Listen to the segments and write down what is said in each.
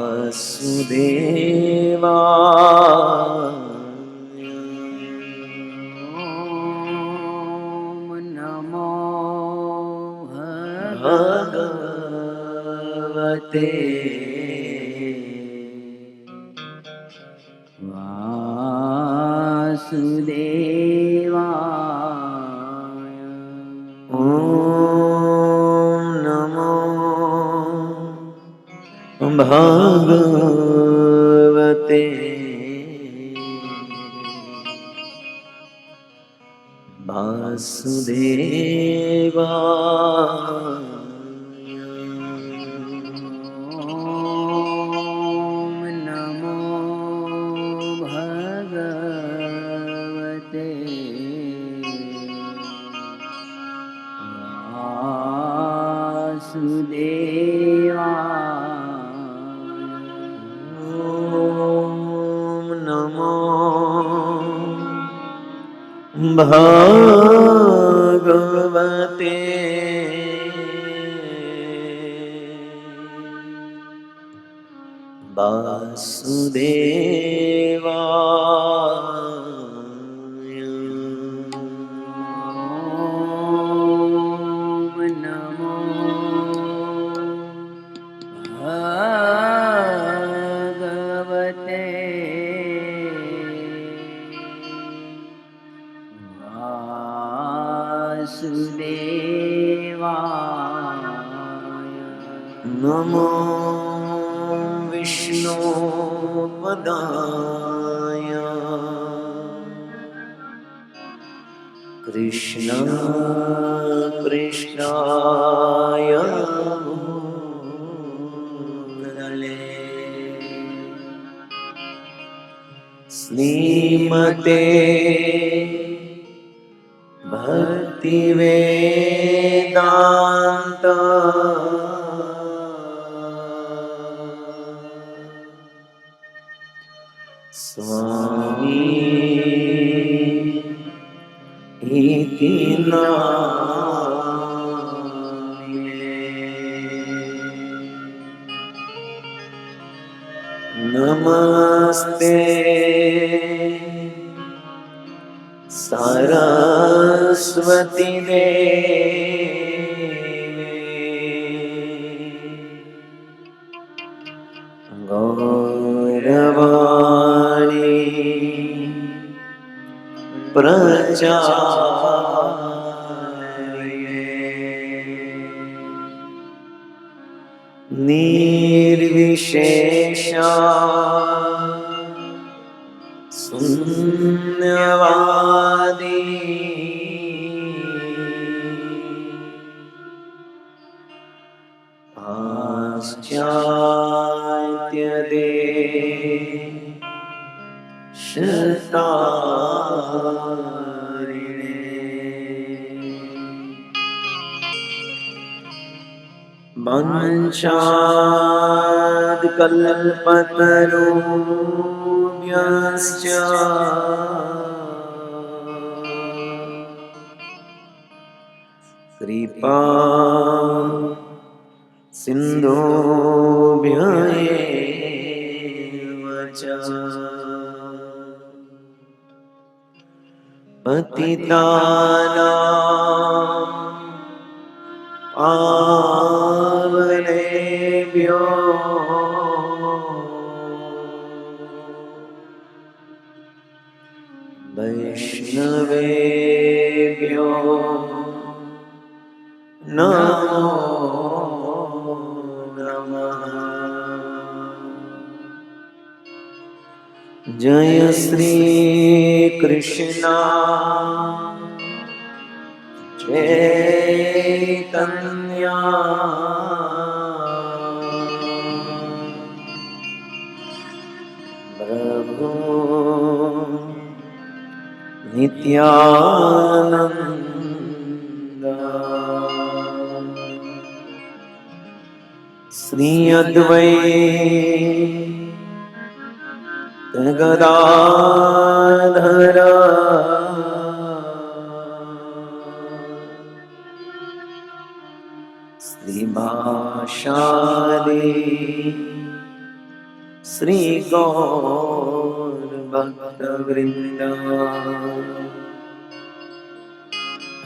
वासुदेवाय ॐ नमो भगवते वासुदेवाय। ॐ नमो भगवते वासुदेवाय। ॐ नमो भगवते वासुदेवाय। ॐ नमो भगवते वासुदेवाय। ॐ नमो भगवते वासुदेवाय। नमो विष्णुपदाय कृष्ण कृष्णाय भूतले श्रीमते भक्तिवेदान्त स्वामी इति नामिने। नमस्ते सरस्वती देवे गौरवाणी प्रचारिणे निर्विशेषा शून्यवादी पाश्चात्यदेशतारिणे वंशाद्कल्पतरुभ्यश्च कृपा सिन्धुभ्य एव च पतितानां पावनेभ्यो वैष्णवेभ्यो नमो नमः। जय श्री कृष्ण चैतन्य प्रभु नित्यानंद श्री अद्वैत गदाधर श्रीवासादि श्री गौर भक्तवृंद।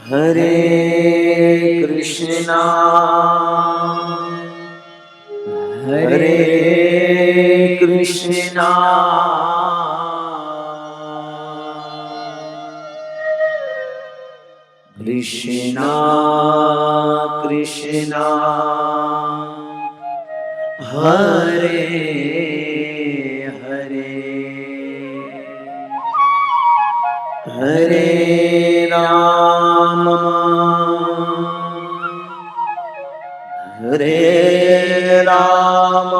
हरे कृष्णा हरे कृष्णा कृष्णा कृष्णा हरे हरे हरे राम हरे राम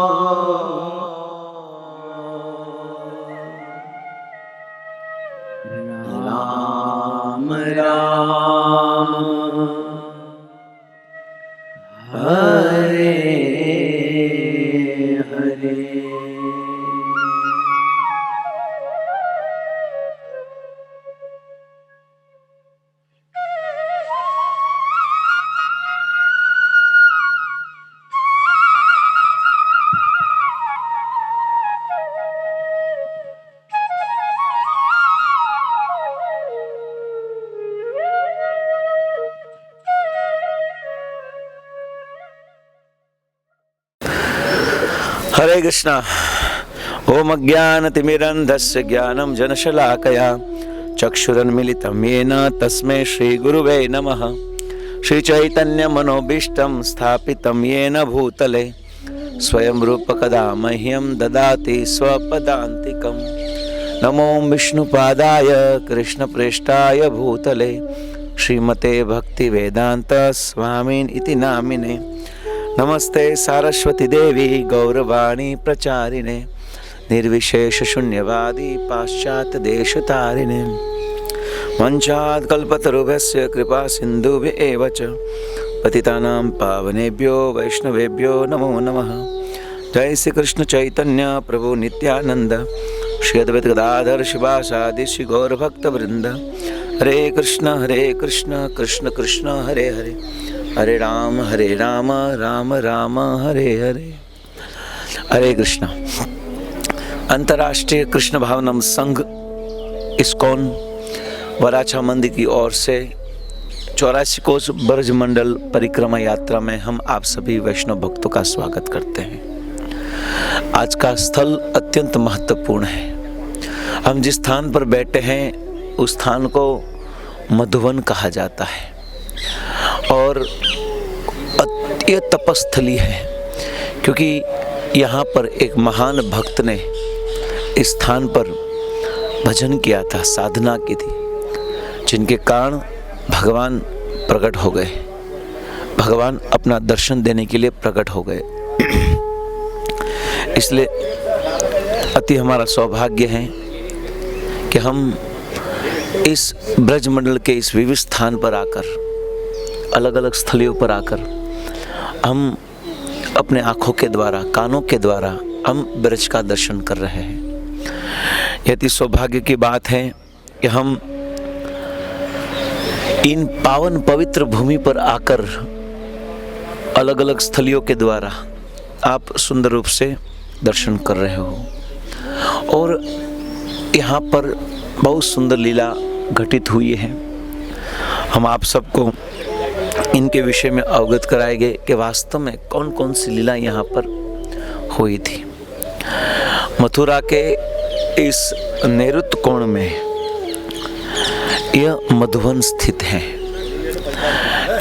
राम राम हरे हरे। हरे कृष्णा। ओम अज्ञानतिमिरन्धस्य ज्ञानं जनशलाकया चक्षुरुन्मीलितं येन तस्मै श्रीगुरुवे नमः। श्रीचैतन्यमनोभीष्टं स्थापितं येन भूतले स्वयं रूपकदा मह्यं ददाति स्वपदान्तिकं। नमो विष्णुपादाय कृष्णप्रेष्ठाय भूतले श्रीमते भक्तिवेदान्त स्वामिन् इति नामिने। नमस्ते सारस्वती देवी गौरवाणी प्रचारिणे निर्विशेष शून्यवादी पाश्चात्य देश तारिणे। वंशात् कल्पतरुभ्यस्य कृपा सिन्धुभ्येव च पतितानां पावनेभ्यो वैष्णवेभ्यो नमो नमः। जय श्री कृष्ण चैतन्य प्रभु नित्यानंद श्री अद्वैत गदाधर शिवासादि श्री गौर भक्त वृंद। हरे कृष्ण कृष्ण कृष्ण हरे हरे हरे राम राम राम हरे हरे। हरे कृष्णा। अंतर्राष्ट्रीय कृष्ण भावनम संघ इस्कॉन वराछा मंदिर की ओर से 84 कोस ब्रज मंडल परिक्रमा यात्रा में हम आप सभी वैष्णव भक्तों का स्वागत करते हैं। आज का स्थल अत्यंत महत्वपूर्ण है। हम जिस स्थान पर बैठे हैं उस स्थान को मधुवन कहा जाता है और ये तपस्थली है, क्योंकि यहाँ पर एक महान भक्त ने इस स्थान पर भजन किया था, साधना की थी, जिनके कारण भगवान प्रकट हो गए। भगवान अपना दर्शन देने के लिए प्रकट हो गए। इसलिए अति हमारा सौभाग्य है कि हम इस ब्रजमंडल के इस विविध स्थान पर आकर, अलग अलग स्थलियों पर आकर हम अपने आँखों के द्वारा, कानों के द्वारा हम ब्रज का दर्शन कर रहे हैं। यह अति सौभाग्य की बात है कि हम इन पावन पवित्र भूमि पर आकर अलग अलग स्थलियों के द्वारा आप सुंदर रूप से दर्शन कर रहे हो और यहाँ पर बहुत सुंदर लीला घटित हुई है। हम आप सबको इनके विषय में अवगत कराएंगे कि वास्तव में कौन कौन सी लीला यहाँ पर हुई थी। मथुरा के इस नैऋत्य कोण में यह मधुवन स्थित है।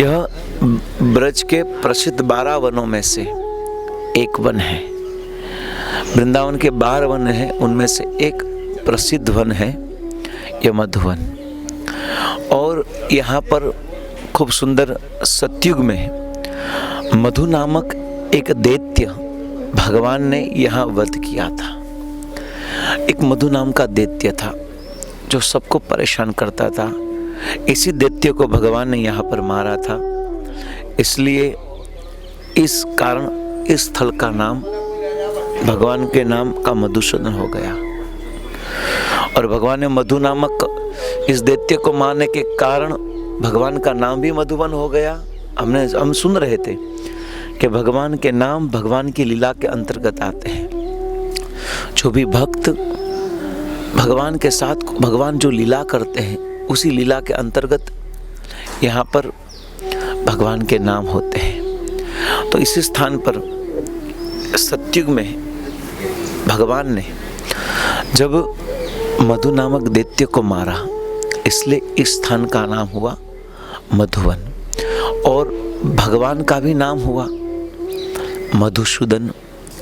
यह ब्रज के प्रसिद्ध 12 वनों में से एक वन है। वृंदावन के 12 वन हैं, उनमें से एक प्रसिद्ध वन है यह मधुवन। और यहाँ पर खूब सुंदर सतयुग में मधु नामक एक दैत्य भगवान ने यहाँ वध किया था। एक मधु नाम का दैत्य था जो सबको परेशान करता था। इसी दैत्य को भगवान ने यहाँ पर मारा था। इसलिए इस कारण इस स्थल का नाम भगवान के नाम का मधुसूदन हो गया। और भगवान ने मधु नामक इस दैत्य को मारने के कारण भगवान का नाम भी मधुवन हो गया। हम सुन रहे थे कि भगवान के नाम भगवान की लीला के अंतर्गत आते हैं। जो भी भक्त भगवान के साथ, भगवान जो लीला करते हैं उसी लीला के अंतर्गत यहाँ पर भगवान के नाम होते हैं। तो इसी स्थान पर सतयुग में भगवान ने जब मधु नामक दैत्य को मारा, इसलिए इस स्थान का नाम हुआ मधुवन। और भगवान का भी नाम हुआ मधुसूदन।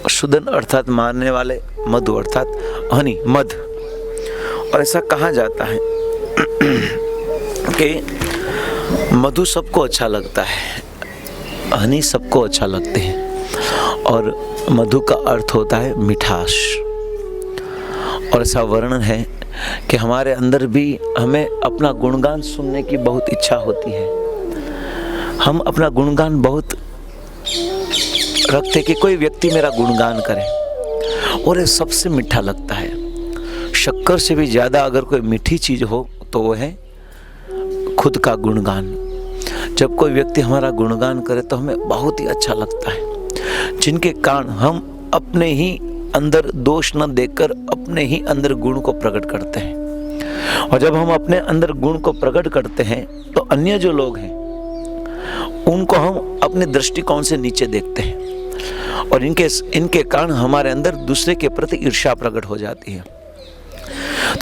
सूदन अर्थात मारने वाले, मधु अर्थात हनी, मध। और ऐसा कहा जाता है कि मधु सबको अच्छा लगता है, हनी सबको अच्छा लगते हैं, और मधु का अर्थ होता है मिठास। और ऐसा वर्णन है कि हमारे अंदर भी हमें अपना गुणगान सुनने की बहुत इच्छा होती है। हम अपना गुणगान बहुत रखते कि कोई व्यक्ति मेरा गुणगान करे, और ये सबसे मीठा लगता है। शक्कर से भी ज़्यादा अगर कोई मीठी चीज़ हो तो वो है खुद का गुणगान। जब कोई व्यक्ति हमारा गुणगान करे तो हमें बहुत ही अच्छा लगता है, जिनके कारण हम अपने ही अंदर दोष न देखकर अपने ही अंदर गुण को प्रकट करते हैं। और जब हम अपने अंदर गुण को प्रकट करते हैं तो अन्य जो लोग हैं उनको हम अपने दृष्टिकोण से नीचे देखते हैं, और इनके कारण हमारे अंदर दूसरे के प्रति ईर्ष्या प्रकट हो जाती है।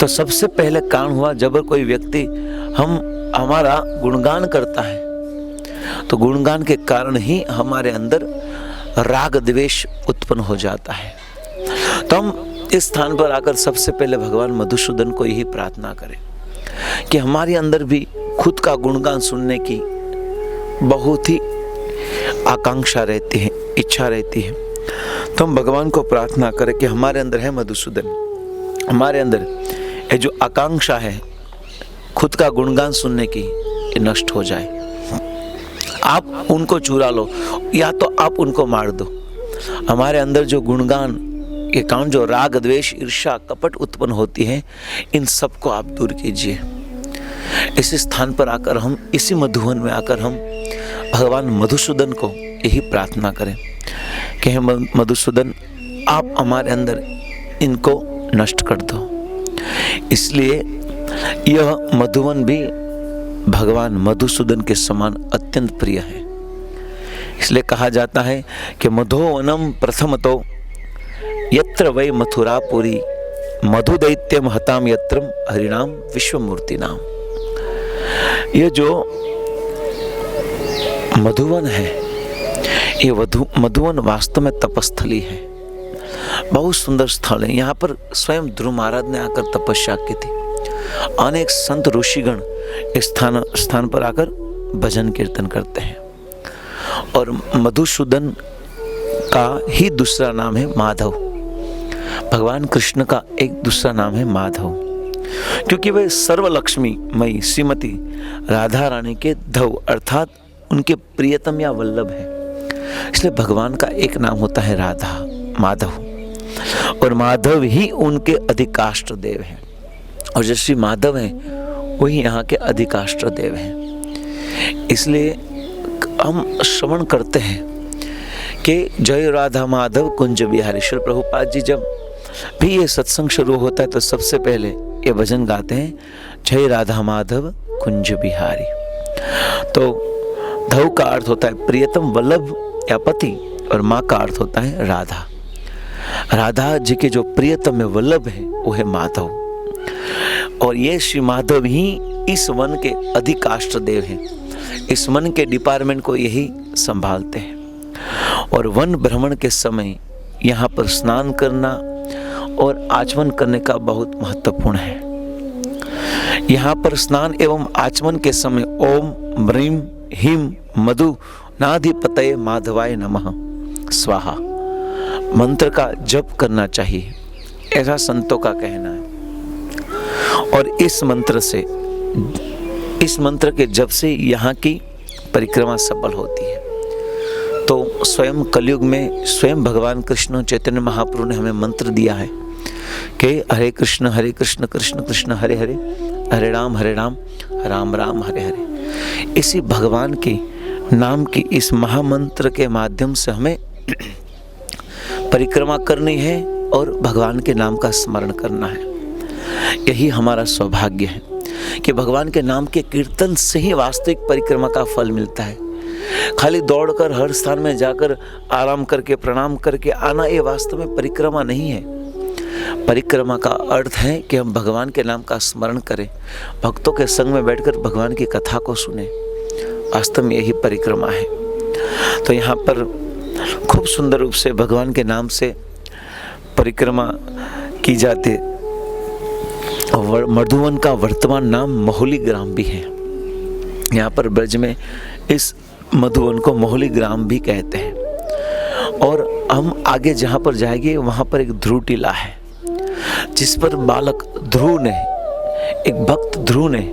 तो सबसे पहले कारण हुआ जब कोई व्यक्ति हमारा गुणगान करता है तो गुणगान के कारण ही हमारे अंदर राग द्वेष उत्पन्न हो जाता है। तो हम इस स्थान पर आकर सबसे पहले भगवान मधुसूदन को यही प्रार्थना करें कि हमारे अंदर भी खुद का गुणगान सुनने की बहुत ही आकांक्षा रहती है, इच्छा रहती है। तो हम भगवान को प्रार्थना करें कि हमारे अंदर है मधुसूदन, हमारे अंदर ये जो आकांक्षा है खुद का गुणगान सुनने की, ये नष्ट हो जाए। आप उनको चुरा लो या तो आप उनको मार दो। हमारे अंदर जो गुणगान के कारण जो राग द्वेष ईर्ष्या कपट उत्पन्न होती है, इन सबको आप दूर कीजिए। इस स्थान पर आकर हम, इसी मधुवन में आकर हम भगवान मधुसूदन को यही प्रार्थना करें कि हे मधुसूदन, आप हमारे अंदर इनको नष्ट कर दो। इसलिए यह मधुवन भी भगवान मधुसूदन के समान अत्यंत प्रिय है। इसलिए कहा जाता है कि मधुवनम प्रथमतो यत्र वै मथुरापुरी मधुदैत्यम हताम यत्रम हरिणाम विश्वमूर्ति नाम। ये जो मधुवन है, ये मधुवन वास्तव में तपस्थली है, बहुत सुंदर स्थल है। यहाँ पर स्वयं ध्रुव महाराज ने आकर तपस्या की थी। अनेक संत ऋषिगण इस स्थान पर आकर भजन कीर्तन करते हैं। और मधुसूदन का ही दूसरा नाम है माधव। भगवान कृष्ण का एक दूसरा नाम है माधव, क्योंकि वे सर्वलक्ष्मी मई श्रीमती राधा रानी के धव अर्थात उनके प्रियतम या वल्लभ है। इसलिए भगवान का एक नाम होता है राधा, माधव, और माधव ही उनके अधिकाष्ट देव हैं। और जो श्री माधव हैं वही यहाँ के अधिकाष्ट देव हैं। इसलिए हम श्रवण करते हैं कि जय राधा माधव कुंज बिहारी। श्री प्रभुपाद जी जब भी ये सत्संग शुरू होता है तो सबसे पहले ये भजन गाते हैं, जय राधा माधव कुंज बिहारी। तो धव का अर्थ होता है प्रियतम वल्लभ या पति, और माँ का अर्थ होता है राधा। राधा जी के जो प्रियतम वल्लभ है वो है माधव, और ये श्री माधव ही इस वन के अधिकाष्ट देव हैं। इस वन के डिपार्टमेंट को यही संभालते हैं। और वन भ्रमण के समय यहाँ पर स्नान करना और आचमन करने का बहुत महत्वपूर्ण है। यहाँ पर स्नान एवं आचमन के समय ओम ब्रीम हिम मधु नाधिपतये माधवाय नमः स्वाहा मंत्र का जप करना चाहिए, ऐसा संतों का कहना है। और इस मंत्र के जप से यहाँ की परिक्रमा सफल होती है। तो स्वयं कलयुग में स्वयं भगवान कृष्ण चैतन्य महाप्रभु ने हमें मंत्र दिया है कि हरे कृष्ण कृष्ण कृष्ण हरे हरे, हरे राम राम राम हरे हरे। इसी भगवान के नाम की इस महामंत्र के माध्यम से हमें परिक्रमा करनी है और भगवान के नाम का स्मरण करना है। यही हमारा सौभाग्य है कि भगवान के नाम के कीर्तन से ही वास्तविक परिक्रमा का फल मिलता है। खाली दौड़कर हर स्थान में जाकर आराम करके प्रणाम करके आना, ये वास्तव में परिक्रमा नहीं है। परिक्रमा का अर्थ है कि हम भगवान के नाम का स्मरण करें, भक्तों के संग में बैठकर भगवान की कथा को सुने। वास्तव में यही परिक्रमा है। तो यहाँ पर खूब सुंदर रूप से भगवान के नाम से परिक्रमा की जाती। मधुवन का वर्तमान नाम मोहली ग्राम भी है। यहाँ पर ब्रज में इस मधुवन को मोहली ग्राम भी कहते हैं। और हम आगे जहाँ पर जाएंगे वहाँ पर एक ध्रुव टीला है, जिस पर बालक ध्रुव ने, एक भक्त ध्रुव ने,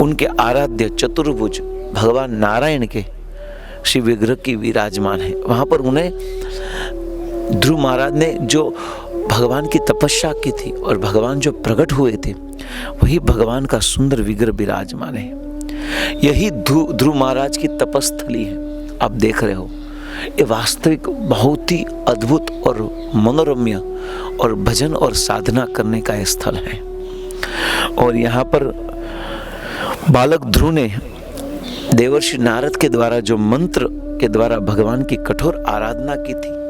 उनके आराध्य चतुर्भुज भगवान नारायण के श्री विग्रह की विराजमान है। वहाँ पर उन्हें ध्रुव महाराज ने जो भगवान की तपस्या की थी और भगवान जो प्रकट हुए थे, वही भगवान का सुंदर विग्रह विराजमान है। यही ध्रुव महाराज की तपस्थली है। आप देख रहे हो, ये वास्तविक बहुत ही अद्भुत और मनोरम्य और भजन और साधना करने का स्थल है। और यहाँ पर बालक ध्रुव ने देवर्षि नारद के द्वारा जो मंत्र के द्वारा भगवान की कठोर आराधना की थी,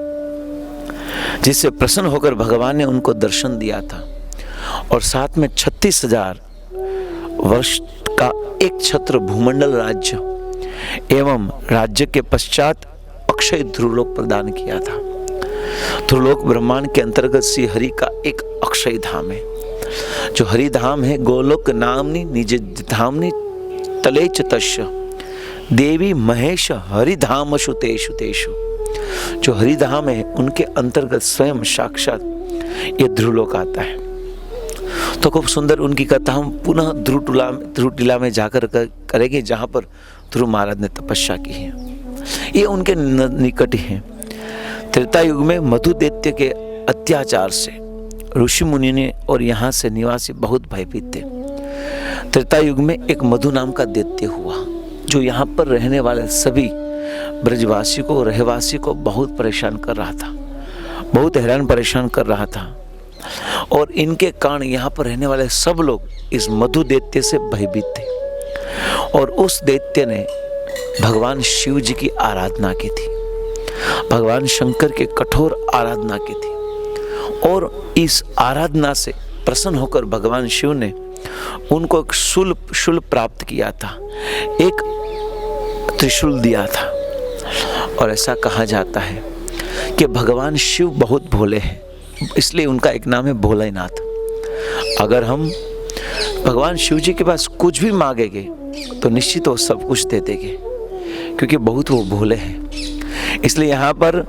जिससे प्रसन्न होकर भगवान ने उनको दर्शन दिया था। और साथ में 36,000 वर्ष का एक छत्र भूमंडल राज्य एवं राज्य के पश्चात अक्षय ध्रुवलोक प्रदान किया था। ध्रुवलोक ब्रह्मांड के अंतर्गत श्री हरि का एक अक्षय धाम है। जो हरि धाम है, गोलोक नामनी निज धामनी तले च तस्य देवी महेश हरिधाम सुतेषु तेषु। जो हरिधाम है उनके अंतर्गत स्वयं साक्षात ये ध्रुवलोक आता है। तो खूब सुंदर उनकी कथा हम पुनः ध्रुव टीला में जाकर करेंगे, जहाँ पर ध्रुव महाराज ने तपस्या की है। ये उनके निकट ही है। त्रेता युग में मधु दैत्य के अत्याचार से ऋषि मुनि ने और यहाँ से निवासी बहुत भयभीत थे। त्रेता युग में एक मधु नाम का दैत्य हुआ, जो यहाँ पर रहने वाले सभी ब्रजवासी को, रहवासी को बहुत परेशान कर रहा था, बहुत हैरान परेशान कर रहा था। और इनके कारण यहाँ पर रहने वाले सब लोग इस मधु दैत्य से भयभीत थे। और उस दैत्य ने भगवान शिव जी की आराधना की थी, भगवान शंकर के कठोर आराधना की थी। और इस आराधना से प्रसन्न होकर भगवान शिव ने उनको एक शूल प्राप्त किया था, एक त्रिशूल दिया था। और ऐसा कहा जाता है कि भगवान शिव बहुत भोले हैं, इसलिए उनका एक नाम है भोलेनाथ। अगर हम भगवान शिव जी के पास कुछ भी मांगेंगे तो निश्चित वो सब कुछ दे देंगे, क्योंकि बहुत वो भोले हैं। इसलिए यहाँ पर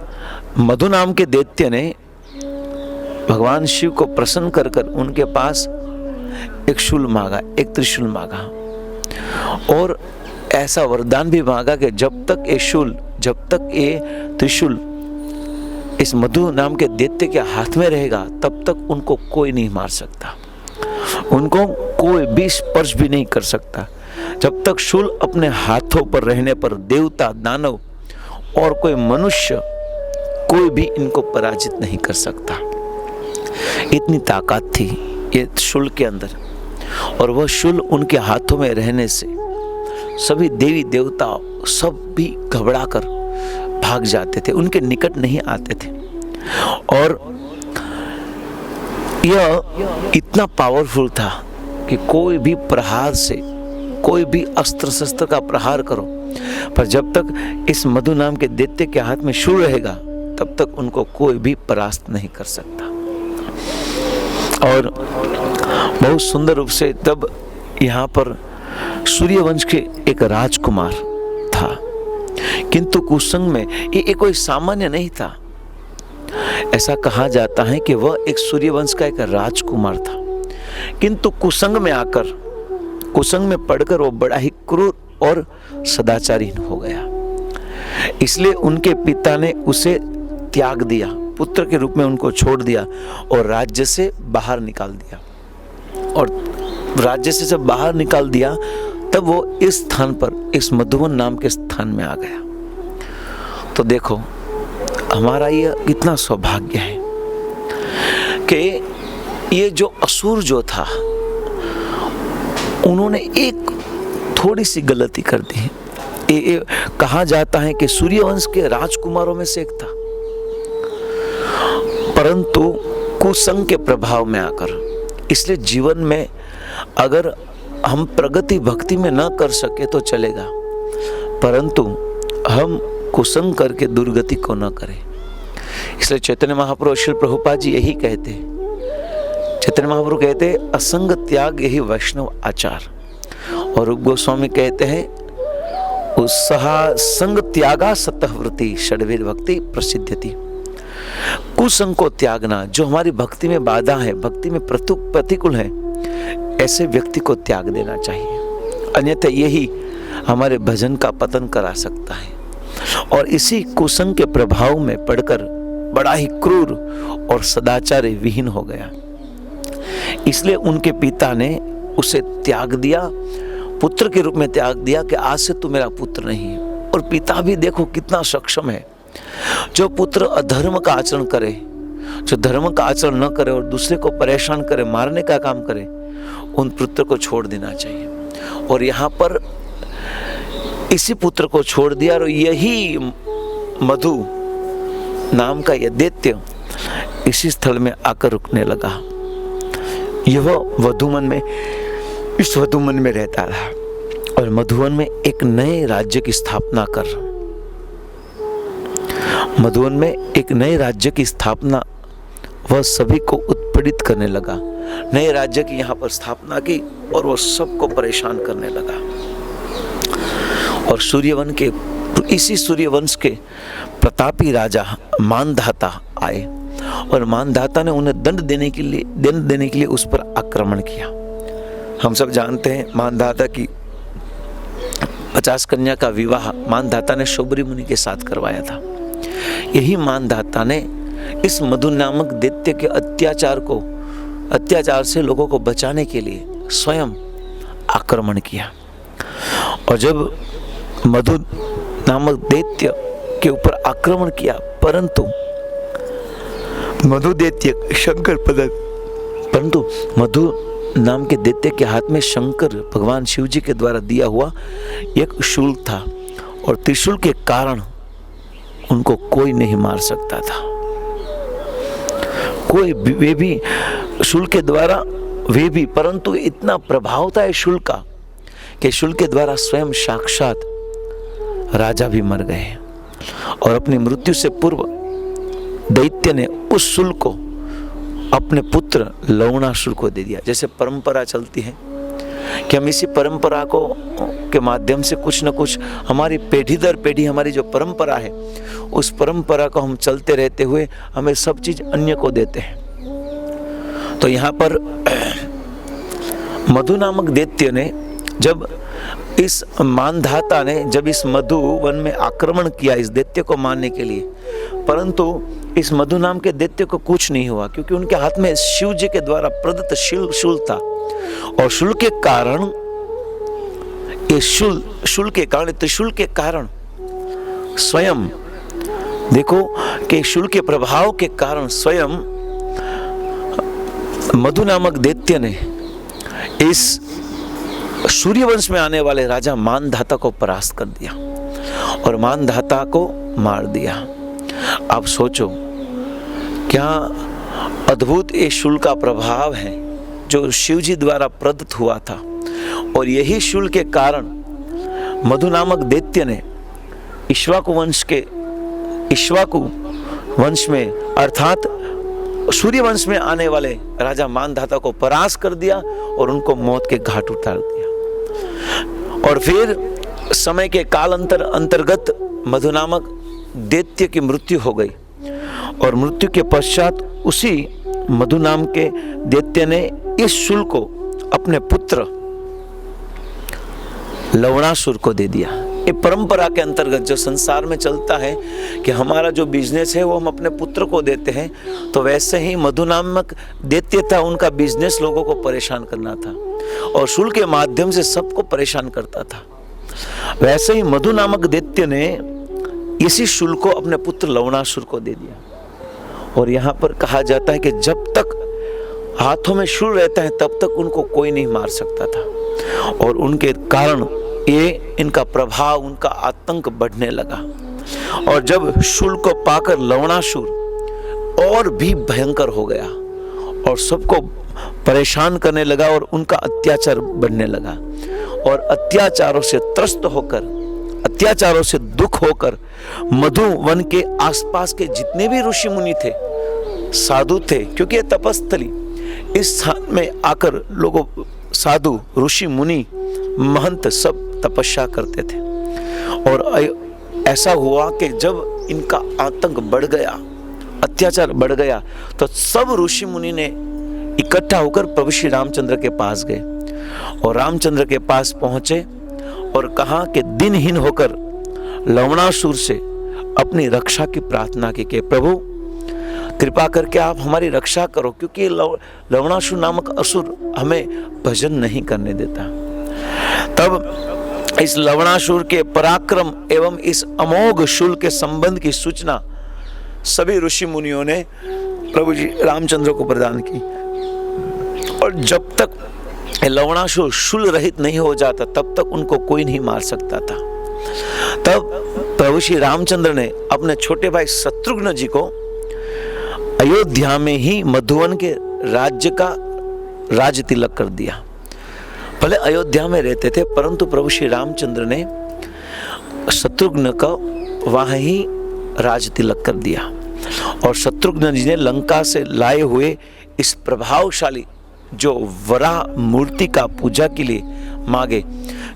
मधु नाम के दैत्य ने भगवान शिव को प्रसन्न कर कर उनके पास एक शूल मांगा, एक त्रिशूल मांगा। और ऐसा वरदान भी मांगा कि जब तक ये त्रिशूल इस मधु नाम के दैत्य के हाथ में रहेगा, तब तक उनको कोई नहीं मार सकता, उनको कोई भी स्पर्श भी नहीं कर सकता। जब तक शूल अपने हाथों पर रहने पर देवता, दानव और कोई मनुष्य, कोई भी इनको पराजित नहीं कर सकता। इतनी ताकत थी ये शूल के अंदर। और वह शूल उनके हाथों में रहने से सभी देवी देवता सब भी घबरा कर भाग जाते थे, उनके निकट नहीं आते थे। और यह इतना पावरफुल था कि कोई भी प्रहार से, कोई भी अस्त्र शस्त्र का प्रहार करो, पर जब तक इस मधु नाम के दैत्य के हाथ में शूल रहेगा, तब तक उनको कोई भी परास्त नहीं कर सकता। और बहुत सुंदर रूप से तब यहाँ पर सूर्यवंश के एक राजकुमार था, किंतु कुसंग में ये कोई सामान्य नहीं था। ऐसा कहा जाता है कि वह एक सूर्यवंश का एक राजकुमार था, किंतु कुसंग में पड़कर वो बड़ा ही क्रूर और सदाचारहीन हो गया। इसलिए उनके पिता ने उसे त्याग दिया, पुत्र के रूप में उनको छोड़ दिया और राज्य से बाहर निकाल दिया। और राज्य से जब बाहर निकाल दिया, तब वो इस स्थान पर, इस मधुवन नाम के स्थान में आ गया। तो देखो हमारा ये कितना सौभाग्य है कि ये जो असुर जो था, उन्होंने एक थोड़ी सी गलती कर दी। ये कहा जाता है कि सूर्यवंश के राजकुमारों में से एक था, परंतु कुसंग के प्रभाव में आकर, इसलिए जीवन में अगर हम प्रगति भक्ति में न कर सके तो चलेगा, परंतु हम कुसंग करके दुर्गति को न करें। इसलिए चैतन्य महाप्रभु श्री प्रभुपाद जी यही कहते हैं। चैतन्य महाप्रभु कहते हैं असंग त्याग यही वैष्णव आचार, और रूप गोस्वामी कहते हैं उत्साह संग त्यागा सतःवृत्ति षड्वीर भक्ति प्रसिद्धति। कुसंग को त्यागना, जो हमारी भक्ति में बाधा है, भक्ति में प्रतिकूल है, ऐसे व्यक्ति को त्याग देना चाहिए, अन्यथा यही हमारे भजन का पतन करा सकता है। और इसी कुसंग के प्रभाव में पड़कर बड़ा ही क्रूर और सदाचार विहीन हो गया। इसलिए उनके पिता ने उसे त्याग दिया, पुत्र के रूप में त्याग दिया कि आज से तू मेरा पुत्र नहीं है। और पिता भी देखो कितना सक्षम है। जो पुत्र अधर्म का आचरण करे, जो धर्म का आचरण न करे और दूसरे को परेशान करे, मारने का काम करे, उन पुत्र को छोड़ देना चाहिए। और यहाँ पर इसी पुत्र को छोड़ दिया, और यही मधु नाम का यह दैत्य इसी स्थल में आकर रुकने लगा। यह वधुवन में, इस वधुवन में रहता रहा, और मधुवन में एक नए राज्य की स्थापना कर, मधुवन में एक नए राज्य की स्थापना, वह सभी को उत्पीड़ित करने लगा। नए राज्य की यहाँ पर स्थापना की और वह सबको परेशान करने लगा। और सूर्यवन के, इसी सूर्यवंश के प्रतापी राजा मानधाता आए, और मानधाता ने उन्हें दंड देने के लिए उस पर आक्रमण किया। हम सब जानते हैं मानधाता की 50 कन्या का विवाह मानधाता ने शौबरी मुनि के साथ करवाया था। यही मानधाता ने इस मधु नामक दैत्य के अत्याचार से लोगों को बचाने के लिए स्वयं आक्रमण किया। और जब मधु नामक दैत्य के ऊपर आक्रमण किया, परंतु मधु दैत्य शंकर परंतु मधु नाम के दैत्य के हाथ में शंकर भगवान शिव जी के द्वारा दिया हुआ एक शूल था, और त्रिशूल के कारण उनको कोई नहीं मार सकता था। कोई वे भी शूल के द्वारा, वे भी, परंतु इतना प्रभाव था इस शूल का कि शूल के द्वारा स्वयं साक्षात राजा भी मर गए। और अपनी मृत्यु से पूर्व दैत्य ने उस शूल को अपने पुत्र लवणासुर को दे दिया। जैसे परंपरा चलती है कि हम इसी परंपरा को के माध्यम से कुछ न कुछ हमारी पीढ़ी दर पीढ़ी, हमारी जो परंपरा है, उस परंपरा को हम चलते रहते हुए हमें सब चीज अन्य को देते हैं। तो यहाँ पर मधु नामक दैत्य ने जब इस मानधाता ने जब इस मधु वन में आक्रमण किया इस दैत्य को मारने के लिए, परंतु इस मधु नाम के दैत्य को कुछ नहीं हुआ, क्योंकि उनके हाथ में शिव जी के द्वारा प्रदत्त शूल था। और शूल के कारण, इस शूल के कारण, त्रिशूल के कारण स्वयं देखो कि शूल के प्रभाव के कारण स्वयं मधु नामक दैत्य ने इस सूर्यवंश में आने वाले राजा मानधाता को परास्त कर दिया और मानधाता को मार दिया। आप सोचो क्या अद्भुत ये शूल का प्रभाव है जो शिव जी द्वारा प्रदत्त हुआ था। और यही शूल के कारण मधु नामक दैत्य ने इक्ष्वाकु वंश में अर्थात सूर्यवंश में आने वाले राजा मानधाता को परास्त कर दिया और उनको मौत के घाट उतार दिया। और फिर समय के काल अंतर्गत मधु नामक दैत्य की मृत्यु हो गई और मृत्यु के पश्चात उसी मधु नाम के दैत्य ने इस शूल को अपने पुत्र लवणासुर को दे दिया। ये परंपरा के अंतर्गत जो संसार में चलता है कि हमारा जो बिजनेस है वो हम अपने पुत्र को देते हैं, तो वैसे ही मधु नामक दैत्य था, उनका बिजनेस लोगों को परेशान करना था और शूल के माध्यम से सबको परेशान करता था। वैसे ही मधु नामक दैत्य ने इसी शूल को अपने पुत्र लवणासुर को दे दिया और यहाँ पर कहा जाता है कि जब तक हाथों में शूल रहता है तब तक उनको कोई नहीं मार सकता था, और उनके कारण ये इनका प्रभाव, उनका आतंक बढ़ने लगा। और जब शूल को पाकर लवणासुर और भी भयंकर हो गया और सबको परेशान करने लगा और उनका अत्याचार बढ़ने लगा, और अत्याचारों से त्रस्त होकर, अत्याचारों से दुख होकर मधुवन के आसपास के जितने भी ऋषि मुनि थे, साधु थे, क्योंकि ये तपस्थली, इस स्थान में आकर लोगों, साधु, ऋषि मुनि, महंत सब तपस्या करते थे। और ऐसा हुआ कि जब इनका आतंक बढ़ गया, अत्याचार बढ़ गया, तो सब ऋषि मुनि ने इकट्ठा होकर प्रभु श्री रामचंद्र के पास गए और रामचंद्र के पास पहुंचे और कहा कि दिनहीन होकर लवणासुर से अपनी रक्षा की प्रार्थना की कि प्रभु कृपा करके आप हमारी रक्षा करो, क्योंकि लवणासुर नामक असुर हमें भजन नहीं करने देता। तब इस लवणासुर के पराक्रम एवं इस अमोघ शूल के संबंध की सूचना सभी ऋषि मुनियों ने प्रभु जी रामचंद्र को प्रदान की, और जब तक लवणासुर शूल रहित नहीं हो जाता तब तक उनको कोई नहीं मार सकता था। तब प्रभु श्री रामचंद्र ने अपने छोटे भाई शत्रुघ्न जी को अयोध्या में ही मधुवन के राज्य का राज तिलक कर दिया। भले अयोध्या में रहते थे, परंतु प्रभु श्री रामचंद्र ने शत्रुघ्न का वहां ही राज तिलक कर दिया, और शत्रुघ्न जी ने लंका से लाए हुए इस प्रभावशाली जो वराह मूर्ति का पूजा के लिए मांगे,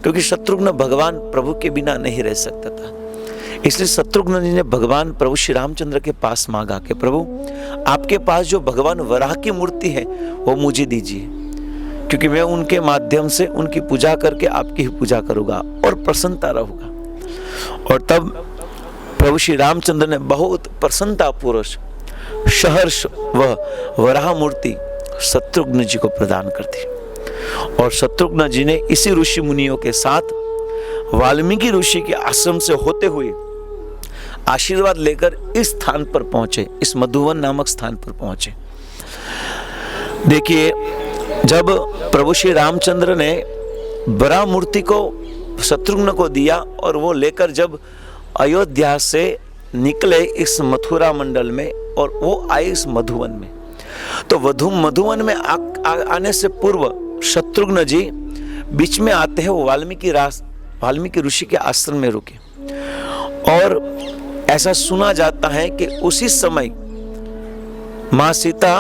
क्योंकि शत्रुघ्न भगवान प्रभु के बिना नहीं रह सकता था। इसलिए शत्रुघ्न जी ने भगवान प्रभु श्री रामचंद्र के पास मांगा कि प्रभु आपके पास जो भगवान वराह की मूर्ति है वो मुझे दीजिए, क्योंकि मैं उनके माध्यम से उनकी पूजा करके आपकी ही पूजा करूंगा और प्रसन्नता रहूंगा। और तब प्रभु श्री रामचंद्र ने बहुत प्रसन्नता पूर्वक सहर्ष वह वराह मूर्ति शत्रुघ्न जी को प्रदान कर दी, और शत्रुघ्न जी ने इसी ऋषि मुनियों के साथ वाल्मीकि ऋषि के आश्रम से होते हुए आशीर्वाद लेकर इस स्थान पर पहुंचे, इस मधुवन नामक स्थान पर पहुंचे। देखिए, जब प्रभु श्री रामचंद्र ने वराह मूर्ति को शत्रुघ्न को दिया और वो लेकर जब अयोध्या से निकले इस मथुरा मंडल में और वो आए इस मधुवन में, तो मधुवन में आने से पूर्व शत्रुघ्न जी बीच में आते हैं, वो वाल्मीकि ऋषि के आश्रम में रुके, और ऐसा सुना जाता है कि उसी समय मां सीता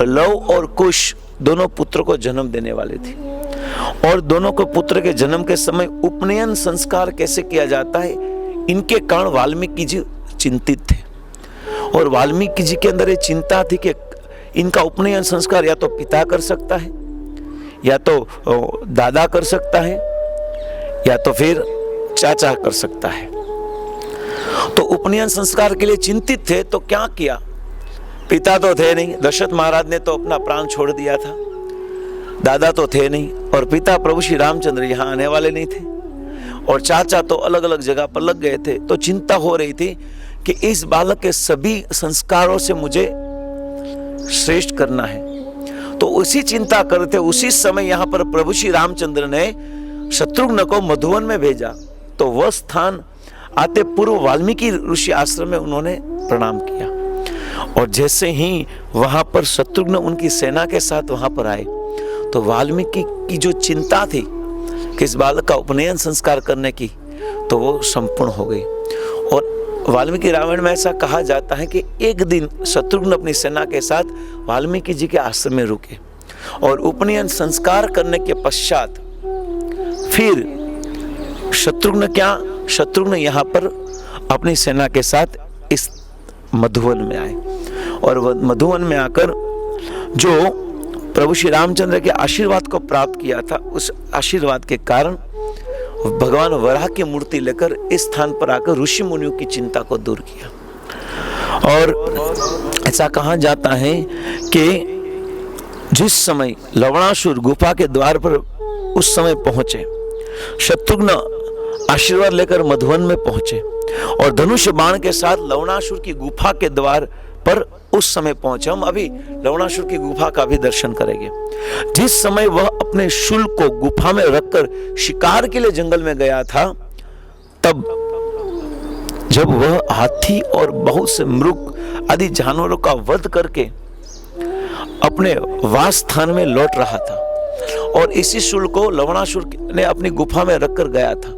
लव और कुश दोनों पुत्र को जन्म देने वाले थी, और दोनों को पुत्र के जन्म के समय उपनयन संस्कार कैसे किया जाता है, इनके कारण वाल्मीकि जी चिंतित थे, और वाल्मीकि जी के अंदर ये चिंता थी कि इनका उपनयन संस्कार या तो पिता कर सकता है, या तो दादा कर सकता है, या तो फिर चाचा कर सकता है। तो उपनयन संस्कार के लिए चिंतित थे, तो क्या किया, पिता तो थे नहीं, दशरथ महाराज ने तो अपना प्राण छोड़ दिया था, दादा तो थे नहीं, और पिता प्रभु श्री रामचंद्र यहाँ आने वाले नहीं थे, और चाचा तो अलग अलग जगह पर लग गए थे। तो चिंता हो रही थी कि इस बालक के सभी संस्कारों से मुझे श्रेष्ठ करना है। तो उसी चिंता करते उसी समय यहाँ पर प्रभु श्री रामचंद्र ने शत्रुघ्न को मधुवन में भेजा, तो वह स्थान आते पूर्व वाल्मीकि ऋषि आश्रम में उन्होंने प्रणाम किया, और जैसे ही वहां पर शत्रुघ्न उनकी सेना के साथ वहां पर आए, तो वाल्मीकि की जो चिंता थी कि इस बालक का उपनयन संस्कार करने की, तो वो संपूर्ण हो गई। और वाल्मीकि रामायण में ऐसा कहा जाता है कि एक दिन शत्रुघ्न अपनी सेना के साथ वाल्मीकि जी के आश्रम में रुके, और उपनयन संस्कार करने के पश्चात फिर शत्रुघ्न यहाँ पर अपनी सेना के साथ इस मधुवन में आए, और मधुवन में आकर जो प्रभु श्री रामचंद्र के आशीर्वाद को प्राप्त किया था, उस आशीर्वाद के कारण भगवान वराह की मूर्ति लेकर इस स्थान पर आकर ऋषि मुनियों की चिंता को दूर किया। और ऐसा कहा जाता है कि जिस समय लवणासुर गुफा के द्वार पर उस समय पहुंचे, शत्रुघ्न आशीर्वाद लेकर मधुवन में पहुंचे, और धनुष बाण के साथ लवणासुर की गुफा के द्वार पर उस समय पहुंचे। हम अभी लवणासुर की गुफा का भी दर्शन करेंगे। जिस समय वह अपने शूल को गुफा में रखकर शिकार के लिए जंगल में गया था, तब जब वह हाथी और बहुत से मृग आदि जानवरों का वध करके अपने वास स्थान में लौट रहा था, और इसी शूल को लवणासुर ने अपनी गुफा में रखकर गया था,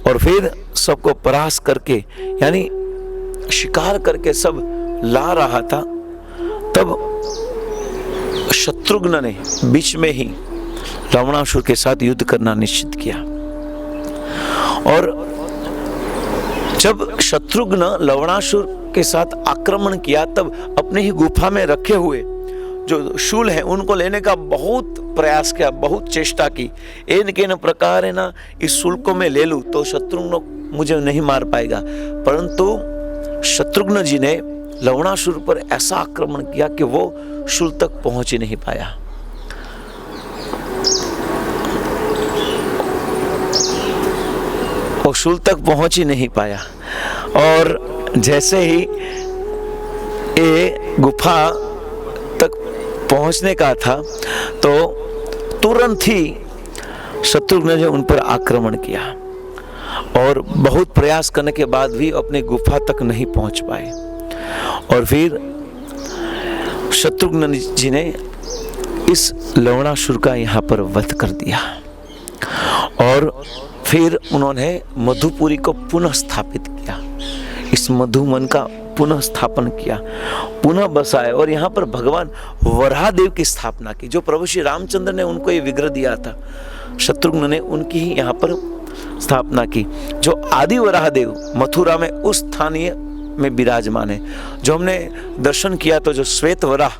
और फिर सबको परास्त करके यानी शिकार करके सब ला रहा था। तब शत्रुघ्न ने बीच में ही लवणासुर के साथ युद्ध करना निश्चित किया। और जब शत्रुघ्न लवणासुर के साथ आक्रमण किया, तब अपने ही गुफा में रखे हुए जो शूल है उनको लेने का बहुत प्रयास किया, बहुत चेष्टा की। इन प्रकार है ना, इस शूल को मैं ले लूं तो शत्रुघ्न मुझे नहीं मार पाएगा, परंतु शत्रुघ्न जी ने लवणासुर पर ऐसा आक्रमण किया कि वो शूल तक पहुंच ही नहीं पाया। वो शूल तक पहुंच ही नहीं पाया। और जैसे ही ये गुफा तक पहुंचने का था, तो तुरंत ही शत्रुघ्न ने उन पर आक्रमण किया, और बहुत प्रयास करने के बाद भी अपनी गुफा तक नहीं पहुंच पाए। और फिर शत्रुघ्न जी ने इस लवणासुर का यहाँ पर वध कर दिया, और फिर उन्होंने मधुपुरी को पुनः स्थापित किया, इस मधुवन का पुनः स्थापन किया, पुनः बसाया, और यहाँ पर भगवान वराहदेव की स्थापना की। जो प्रभु श्री रामचंद्र ने उनको ये विग्रह दिया था, शत्रुघ्न ने उनकी ही यहाँ पर स्थापना की। जो आदि वराहदेव मथुरा में उस स्थानीय में विराजमान है, जो हमने दर्शन किया तो जो श्वेत वराह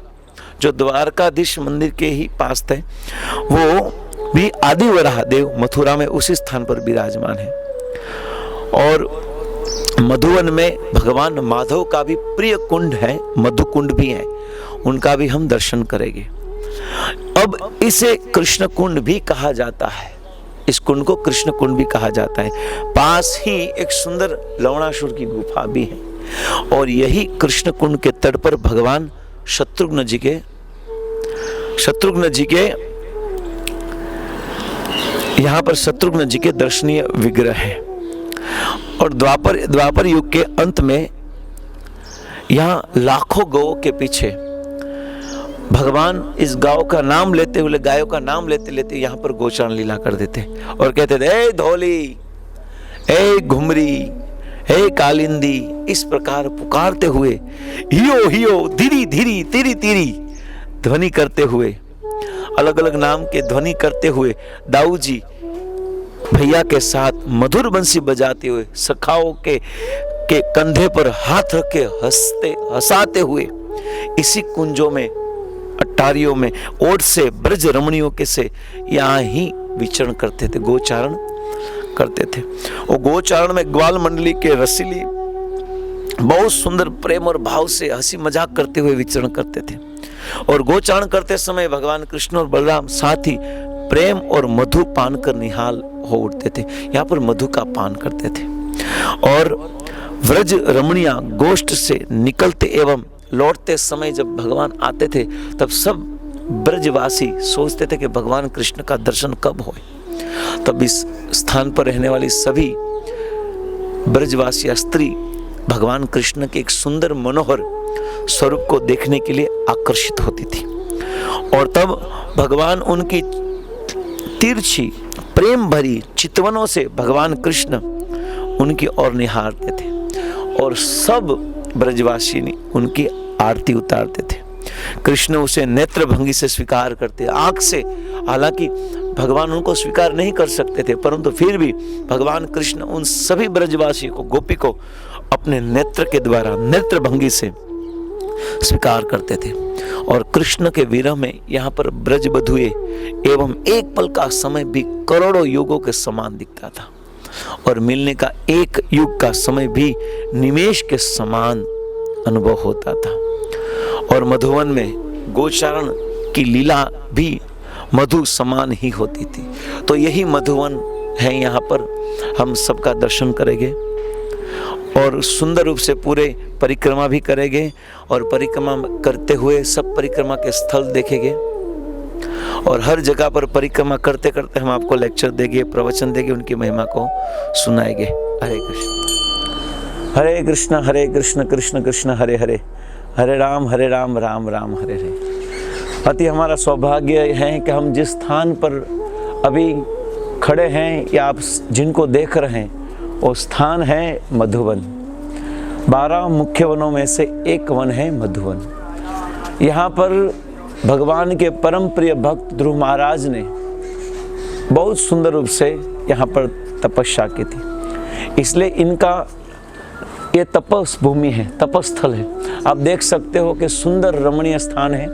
जो द्वारकाधीश मंदिर के ही पास थे, वो भी आदि वराहदेव मथुरा में उसी स्थान पर विराजमान है। और मधुवन में भगवान माधव का भी प्रिय कुंड है, मधु कुंड भी है, उनका भी हम दर्शन करेंगे। अब इसे कृष्ण कुंड भी कहा जाता है, इस कुंड को कृष्ण कुंड भी कहा जाता है। पास ही एक सुंदर लवणासुर की गुफा भी है, और यही कृष्ण कुंड के तट पर भगवान शत्रुघ्न जी के यहाँ पर शत्रुघ्न जी के दर्शनीय विग्रह है। और द्वापर युग के अंत में यहाँ लाखों गौ के पीछे भगवान इस गांव का नाम लेते हुए, गायों का नाम लेते लेते यहाँ पर गोचारण लीला कर देते और कहते थे, ए धोली, ए घुमरी, ए कालिंदी, इस प्रकार पुकारते हुए, हियो हियो, धीरी धीरी, तीरी तीरी ध्वनि करते हुए, अलग अलग नाम के ध्वनि करते हुए, दाऊ जी भैया के साथ मधुर बंसी बजाते हुए, सखाओं के कंधे पर हाथ रख के हंसाते हुए इसी कुंजों में, अट्टारियों में, ओट से, ब्रज रमणियों के से यहाँ ही विचरण करते थे, गोचारण करते थे। वो गोचारण में ग्वाल मंडली के रसीली बहुत सुंदर प्रेम और भाव से हंसी मजाक करते हुए विचरण करते थे। और गोचारण करते समय भगवान कृष्ण और बलराम साथ ही प्रेम और मधु पान कर निहाल हो उठते थे, यहाँ पर मधु का पान करते थे। और व्रज रमणिया गोष्ठ से निकलते एवं लौटते समय जब भगवान आते थे, तब सब ब्रजवासी सोचते थे कि भगवान कृष्ण का दर्शन कब होए। तब इस स्थान पर रहने वाली सभी ब्रजवासी स्त्री भगवान कृष्ण के एक सुंदर मनोहर स्वरूप को देखने के लिए आकर्षित होती थी, और तब भगवान उनकी तिरछी प्रेम भरी चितवनों से भगवान कृष्ण उनकी ओर निहारते थे, और सब ब्रजवासी उनकी आरती उतारते थे। कृष्ण उसे नेत्र भंगी से स्वीकार करते, आंख से, हालांकि भगवान उनको स्वीकार नहीं कर सकते थे, परंतु फिर भी भगवान कृष्ण उन सभी ब्रजवासी को, गोपी को अपने नेत्र के द्वारा नेत्र भंगी से स्वीकार करते थे। और कृष्ण के विरह में यहाँ पर ब्रज बधुए एवं एक पल का समय भी करोड़ों युगों के समान दिखता था, और मिलने का एक युग का समय भी निमेष के समान अनुभव होता था। और मधुवन में गोचारण की लीला भी मधु समान ही होती थी। तो यही मधुवन है, यहाँ पर हम सबका दर्शन करेंगे। और सुंदर रूप से पूरे परिक्रमा भी करेंगे और परिक्रमा करते हुए सब परिक्रमा के स्थल देखेंगे और हर जगह पर परिक्रमा करते करते हम आपको लेक्चर देंगे, प्रवचन देंगे, उनकी महिमा को सुनाएंगे। हरे कृष्ण हरे कृष्ण कृष्ण कृष्ण हरे हरे, हरे राम राम राम हरे हरे। अति हमारा सौभाग्य है कि हम जिस स्थान पर अभी खड़े हैं या आप जिनको देख रहे हैं वो स्थान है मधुवन। 12 मुख्य वनों में से एक वन है मधुवन। यहाँ पर भगवान के परम प्रिय भक्त ध्रुव महाराज ने बहुत सुंदर रूप से यहाँ पर तपस्या की थी, इसलिए इनका ये तपस भूमि है, तपस्थल है। आप देख सकते हो कि सुंदर रमणीय स्थान है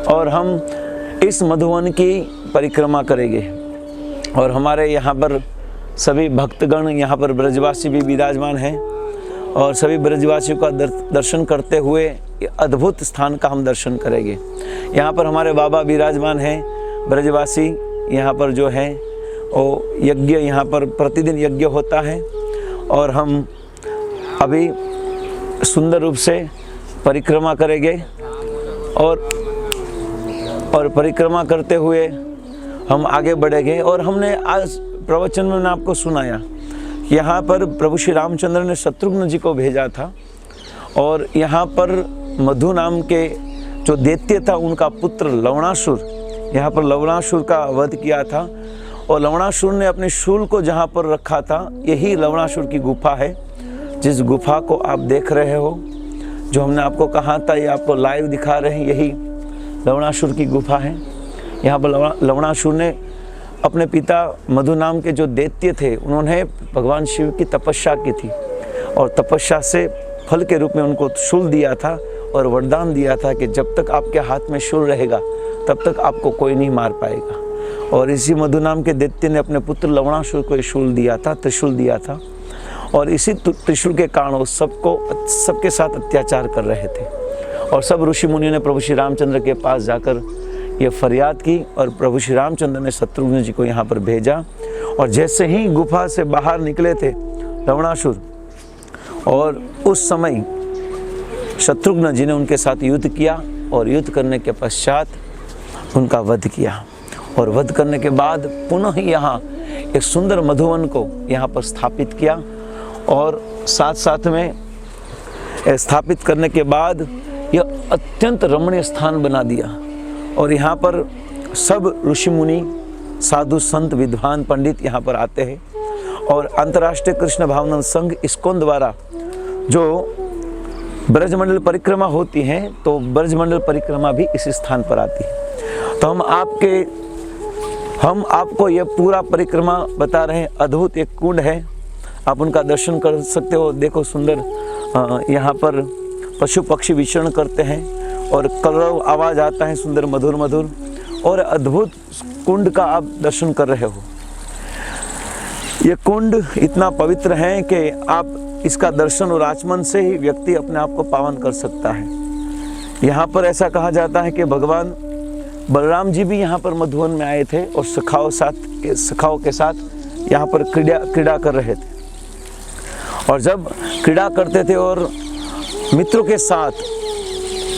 और हम इस मधुवन की परिक्रमा करेंगे और हमारे यहाँ पर सभी भक्तगण, यहाँ पर ब्रजवासी भी विराजमान हैं और सभी ब्रजवासियों का दर्शन करते हुए अद्भुत स्थान का हम दर्शन करेंगे। यहाँ पर हमारे बाबा विराजमान हैं ब्रजवासी, यहाँ पर जो है वो यज्ञ, यहाँ पर प्रतिदिन यज्ञ होता है और हम अभी सुंदर रूप से परिक्रमा करेंगे और परिक्रमा करते हुए हम आगे बढ़ेंगे। और हमने आज प्रवचन में आपको सुनाया, यहाँ पर प्रभु श्री रामचंद्र ने शत्रुघ्न जी को भेजा था और यहाँ पर मधु नाम के जो दैत्य था उनका पुत्र लवणासुर, यहाँ पर लवणासुर का वध किया था और लवणासुर ने अपने शूल को जहाँ पर रखा था, यही लवणासुर की गुफा है। जिस गुफा को आप देख रहे हो, जो हमने आपको कहा था, ये आपको लाइव दिखा रहे हैं, यही लवणासुर की गुफा है। यहाँ पर लवणासुर ने अपने पिता मधु नाम के जो दैत्य थे, उन्होंने भगवान शिव की तपस्या की थी और तपस्या से फल के रूप में उनको शूल दिया था और वरदान दिया था कि जब तक आपके हाथ में शूल रहेगा तब तक आपको कोई नहीं मार पाएगा। और इसी मधु नाम के दैत्य ने अपने पुत्र लवणासुर को शूल दिया था, त्रिशूल दिया था और इसी त्रिशूल के कारण वो सबके साथ अत्याचार कर रहे थे और सब ऋषि मुनियों ने प्रभु श्री रामचंद्र के पास जाकर ये फरियाद की और प्रभु श्री रामचंद्र ने शत्रुघ्न जी को यहाँ पर भेजा। और जैसे ही गुफा से बाहर निकले थे लवणासुर, और उस समय शत्रुघ्न जी ने उनके साथ युद्ध किया और युद्ध करने के पश्चात उनका वध किया और वध करने के बाद पुनः यहाँ एक सुंदर मधुवन को यहाँ पर स्थापित किया और साथ साथ में स्थापित करने के बाद यह अत्यंत रमणीय स्थान बना दिया और यहाँ पर सब ऋषि मुनि, साधु संत, विद्वान पंडित यहाँ पर आते हैं। और अंतर्राष्ट्रीय कृष्ण भावना संघ इस्कॉन द्वारा जो ब्रजमंडल परिक्रमा होती है, तो ब्रजमंडल परिक्रमा भी इसी स्थान पर आती है। तो हम आपको यह पूरा परिक्रमा बता रहे हैं। अद्भुत एक कुंड है, आप उनका दर्शन कर सकते हो। देखो सुंदर यहाँ पर पशु पक्षी विचरण करते हैं और कलरव आवाज़ आता है, सुंदर मधुर मधुर, और अद्भुत कुंड का आप दर्शन कर रहे हो। ये कुंड इतना पवित्र है कि आप इसका दर्शन और आचमन से ही व्यक्ति अपने आप को पावन कर सकता है। यहाँ पर ऐसा कहा जाता है कि भगवान बलराम जी भी यहाँ पर मधुवन में आए थे और सखाओं के साथ यहाँ पर क्रीड़ा कर रहे थे और जब क्रीड़ा करते थे और मित्रों के साथ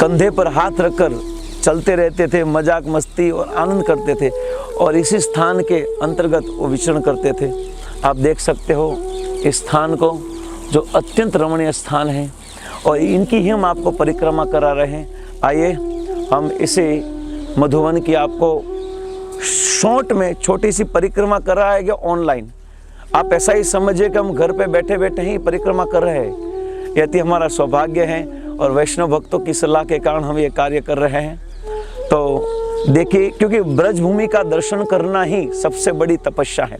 कंधे पर हाथ रखकर चलते रहते थे, मजाक मस्ती और आनंद करते थे और इसी स्थान के अंतर्गत वो विचरण करते थे। आप देख सकते हो इस स्थान को, जो अत्यंत रमणीय स्थान है और इनकी ही हम आपको परिक्रमा करा रहे हैं। आइए हम इसे मधुवन की आपको शॉर्ट में छोटी सी परिक्रमा कराएंगे ऑनलाइन। आप ऐसा ही समझिए कि हम घर पे बैठे बैठे ही परिक्रमा कर रहे हैं। यदि हमारा सौभाग्य है और वैष्णव भक्तों की सलाह के कारण हम ये कार्य कर रहे हैं। तो देखिए, क्योंकि ब्रजभूमि का दर्शन करना ही सबसे बड़ी तपस्या है।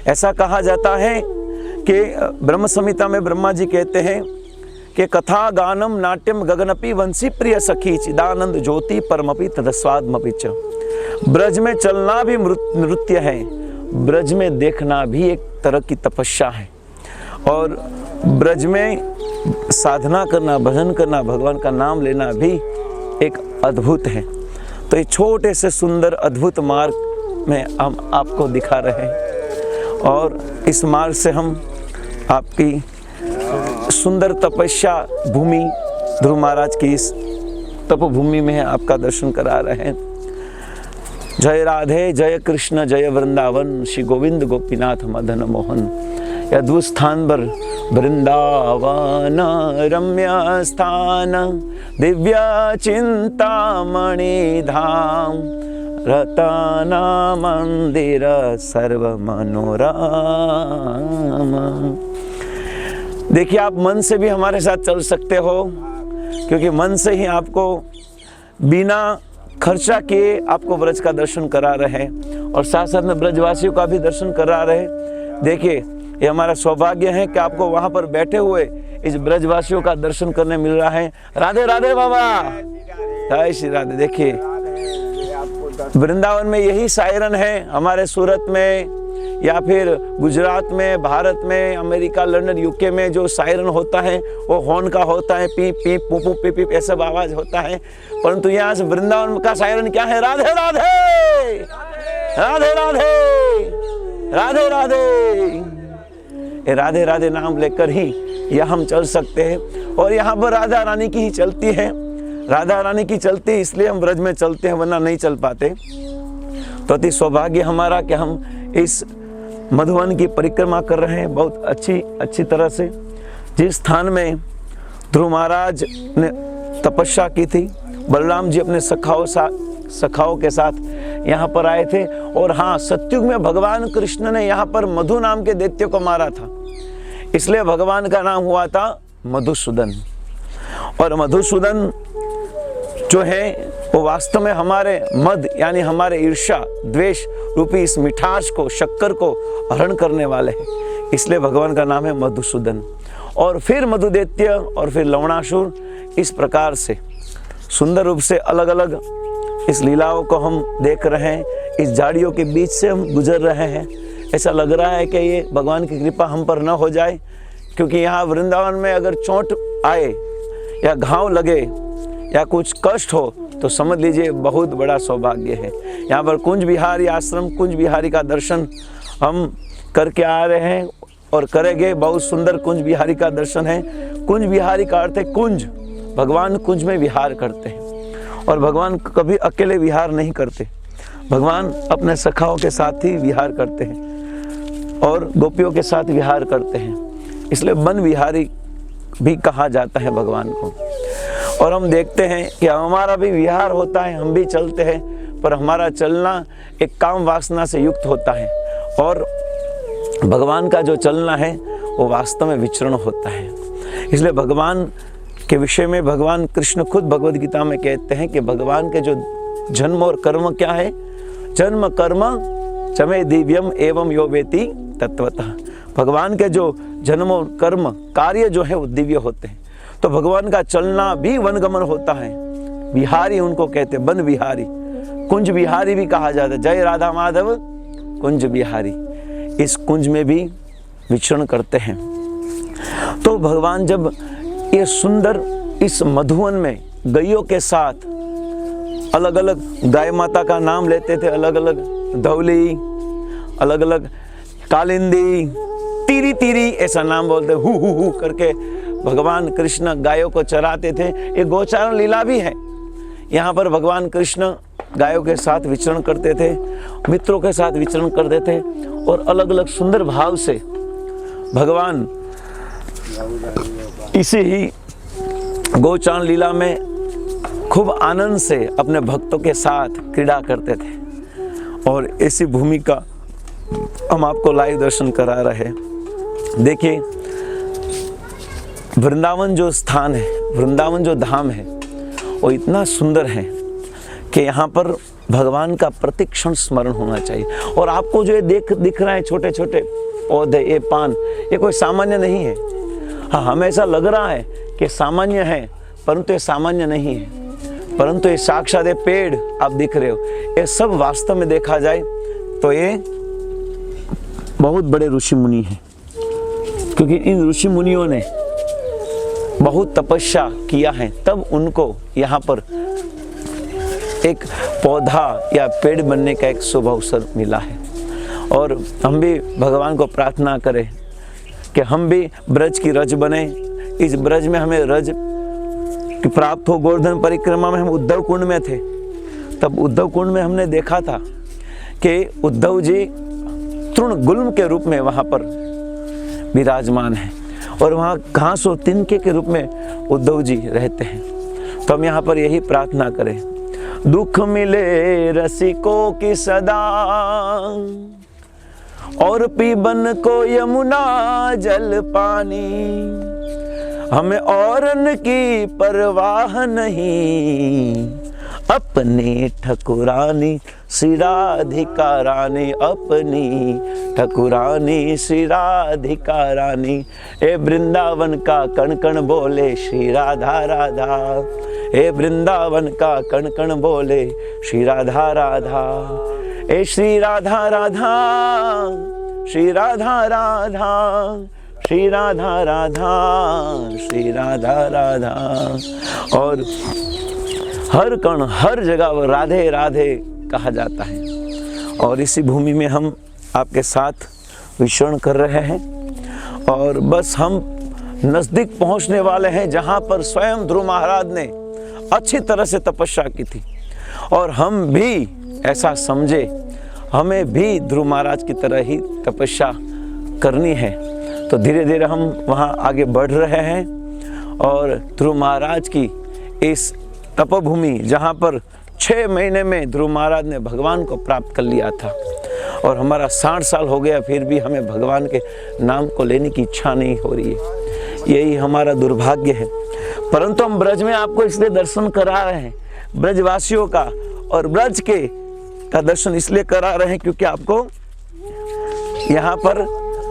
ऐसा कहा जाता है कि ब्रह्म संहिता में ब्रह्मा जी कहते हैं कि कथा गानम नाट्यम गगनपि वंशी प्रिय सखी चिदानंद ज्योति परमपि तदस्वादमपि च। ब्रज में चलना भी नृत्य है, ब्रज में देखना भी एक तरह की तपस्या है और ब्रज में साधना करना, भजन करना, भगवान का नाम लेना भी एक अद्भुत है। तो ये छोटे से सुंदर अद्भुत मार्ग में हम आपको दिखा रहे हैं और इस मार्ग से हम आपकी सुंदर तपस्या भूमि ध्रुव महाराज की इस तपभूमि में आपका दर्शन करा रहे हैं। जय राधे, जय कृष्ण, जय वृंदावन, श्री गोविंद गोपीनाथ मदन मोहन। अद्भुत स्थान पर वृंदावन रम्य स्थान, दिव्य चिंतामणि धाम, रतना मंदिर सर्व मनोरम। देखिए, आप मन से भी हमारे साथ चल सकते हो, क्योंकि मन से ही आपको बिना खर्चा किए आपको ब्रज का दर्शन करा रहे हैं और साथ साथ में ब्रजवासियों का भी दर्शन करा रहे हैं। देखिए, ये हमारा सौभाग्य है कि आपको वहां पर बैठे हुए इस ब्रजवासियों का दर्शन करने मिल रहा है। राधे राधे बाबा, जय श्री राधे। देखिए, वृंदावन में यही सायरन है। हमारे सूरत में या फिर गुजरात में, भारत में, अमेरिका, लंदन, यूके में जो सायरन होता है वो हॉर्न का होता है, पीप पीप पुपू पीप पीप ऐसा आवाज होता है। परंतु यहाँ से वृंदावन का सायरन क्या है? राधे राधे, राधे राधे, राधे राधे। राधे राधे नाम लेकर ही यह हम चल सकते हैं और यहाँ पर राधा रानी की ही चलती है। राधा रानी की चलती है, इसलिए हम ब्रज में चलते हैं, वरना नहीं चल पाते। तो अति सौभाग्य हमारा कि हम इस मधुवन की परिक्रमा कर रहे हैं बहुत अच्छी तरह से। जिस स्थान में ध्रुव महाराज ने तपस्या की थी, बलराम जी अपने सखाओं के साथ यहाँ पर आए थे। और हाँ, सतयुग में भगवान कृष्ण ने यहाँ पर मधु नाम के दैत्य को मारा था, इसलिए भगवान का नाम हुआ था मधुसूदन। और मधुसूदन जो है वो वास्तव में हमारे मद यानी हमारे ईर्ष्या द्वेष रूपी इस मिठास को, शक्कर को हरण करने वाले हैं, इसलिए भगवान का नाम है मधुसूदन। और फिर मधुदैत्य और फिर लवणासुर, इस प्रकार से सुंदर रूप से अलग अलग इस लीलाओं को हम देख रहे हैं। इस झाड़ियों के बीच से हम गुजर रहे हैं। ऐसा लग रहा है कि ये भगवान की कृपा हम पर न हो जाए, क्योंकि यहाँ वृंदावन में अगर चोट आए या घाव लगे या कुछ कष्ट हो तो समझ लीजिए बहुत बड़ा सौभाग्य है। यहाँ पर कुंज बिहारी आश्रम, कुंज बिहारी का दर्शन हम करके आ रहे हैं और करेंगे। बहुत सुंदर कुंज बिहारी का दर्शन है। कुंज बिहारी का अर्थ है कुंज, भगवान कुंज में विहार करते हैं और भगवान कभी अकेले विहार नहीं करते। भगवान अपने सखाओं के साथ ही विहार करते हैं और गोपियों के साथ विहार करते हैं, इसलिए वन विहारी भी कहा जाता है भगवान को। और हम देखते हैं कि हमारा भी विहार होता है, हम भी चलते हैं, पर हमारा चलना एक काम वासना से युक्त होता है और भगवान का जो चलना है वो वास्तव में विचरण होता है। इसलिए भगवान के विषय में भगवान कृष्ण खुद भगवद गीता में कहते हैं कि भगवान के जो जन्म और कर्म क्या है? जन्म कर्म चमे दिव्यम एवं यो वेति तत्वतः। भगवान के जो जन्म और कर्म कार्य जो है वो दिव्य होते हैं। तो भगवान का चलना भी वनगमन होता है। बिहारी उनको कहते हैं, वन बिहारी, कुंज बिहारी भी कहा जाता है। जय राधा माधव कुंज बिहारी, इस कुंज में भी विचरण करते हैं। तो भगवान जब ये सुंदर इस मधुवन में गैयों के साथ अलग अलग गाय माता का नाम लेते थे, अलग अलग धवली, अलग अलग कालिंदी, तीरी तीरी ऐसा नाम बोलते, हु करके भगवान कृष्ण गायों को चराते थे। ये गोचारण लीला भी है। यहाँ पर भगवान कृष्ण गायों के साथ विचरण करते थे, मित्रों के साथ विचरण करते थे और अलग अलग सुंदर भाव से भगवान इसी ही गोचारण लीला में खूब आनंद से अपने भक्तों के साथ क्रीड़ा करते थे। और ऐसी भूमि का हम आपको लाइव दर्शन करा रहे हैं। देखिए, वृंदावन जो स्थान है, वृंदावन जो धाम है, वो इतना सुंदर है कि यहाँ पर भगवान का प्रतिक्षण स्मरण होना चाहिए। और आपको जो ये दिख रहा है छोटे छोटे पौधे, ये पान, ये कोई सामान्य नहीं है। हाँ, हमें ऐसा लग रहा है कि सामान्य है, परंतु ये सामान्य नहीं है। परंतु ये साक्षात पेड़ आप दिख रहे हो, ये सब वास्तव में देखा जाए तो ये बहुत बड़े ऋषि मुनि हैं, क्योंकि इन ऋषि मुनियों ने बहुत तपस्या किया है, तब उनको यहाँ पर एक पौधा या पेड़ बनने का एक शुभ अवसर मिला है। और हम भी भगवान को प्रार्थना करें कि हम भी ब्रज की रज बने, इस ब्रज में हमें रज की प्राप्त हो। गोवर्धन परिक्रमा में हम उद्धव कुंड में थे, तब उद्धव कुंड में हमने देखा था कि उद्धव जी तृण गुल्म के रूप में वहां पर विराजमान है और वहां घास और तिनके के रूप में उद्धव जी रहते हैं। तो हम यहाँ पर यही प्रार्थना करें, दुख मिले रसिकों की सदा और पीबन को यमुना जल पानी, हमें औरन की परवाह नहीं, अपनी ठकुरानी श्री राधिका रानी, अपनी ठकुरानी श्री राधिका रानी। ए वृंदावन का कण कण बोले श्री राधा राधा, ए वृंदावन का कण कण बोले श्री राधा राधा। ए श्री राधा राधा, श्री राधा राधा, श्री राधा राधा, श्री राधा राधा। और हर कण हर जगह वो राधे राधे कहा जाता है। और इसी भूमि में हम आपके साथ विचरण कर रहे हैं और बस हम नजदीक पहुंचने वाले हैं जहां पर स्वयं ध्रुव महाराज ने अच्छी तरह से तपस्या की थी। और हम भी ऐसा समझे, हमें भी ध्रुव महाराज की तरह ही तपस्या करनी है। तो धीरे धीरे हम वहां आगे बढ़ रहे हैं और ध्रुव महाराज की इस तपोभूमि जहाँ पर 6 महीने में ध्रुव महाराज ने भगवान को प्राप्त कर लिया था और हमारा 60 साल हो गया, फिर भी हमें भगवान के नाम को लेने की इच्छा नहीं हो रही है। यही हमारा दुर्भाग्य है। परंतु हम ब्रज में आपको इसलिए दर्शन करा रहे हैं, ब्रजवासियों का और ब्रज का दर्शन इसलिए करा रहे हैं क्योंकि आपको यहाँ पर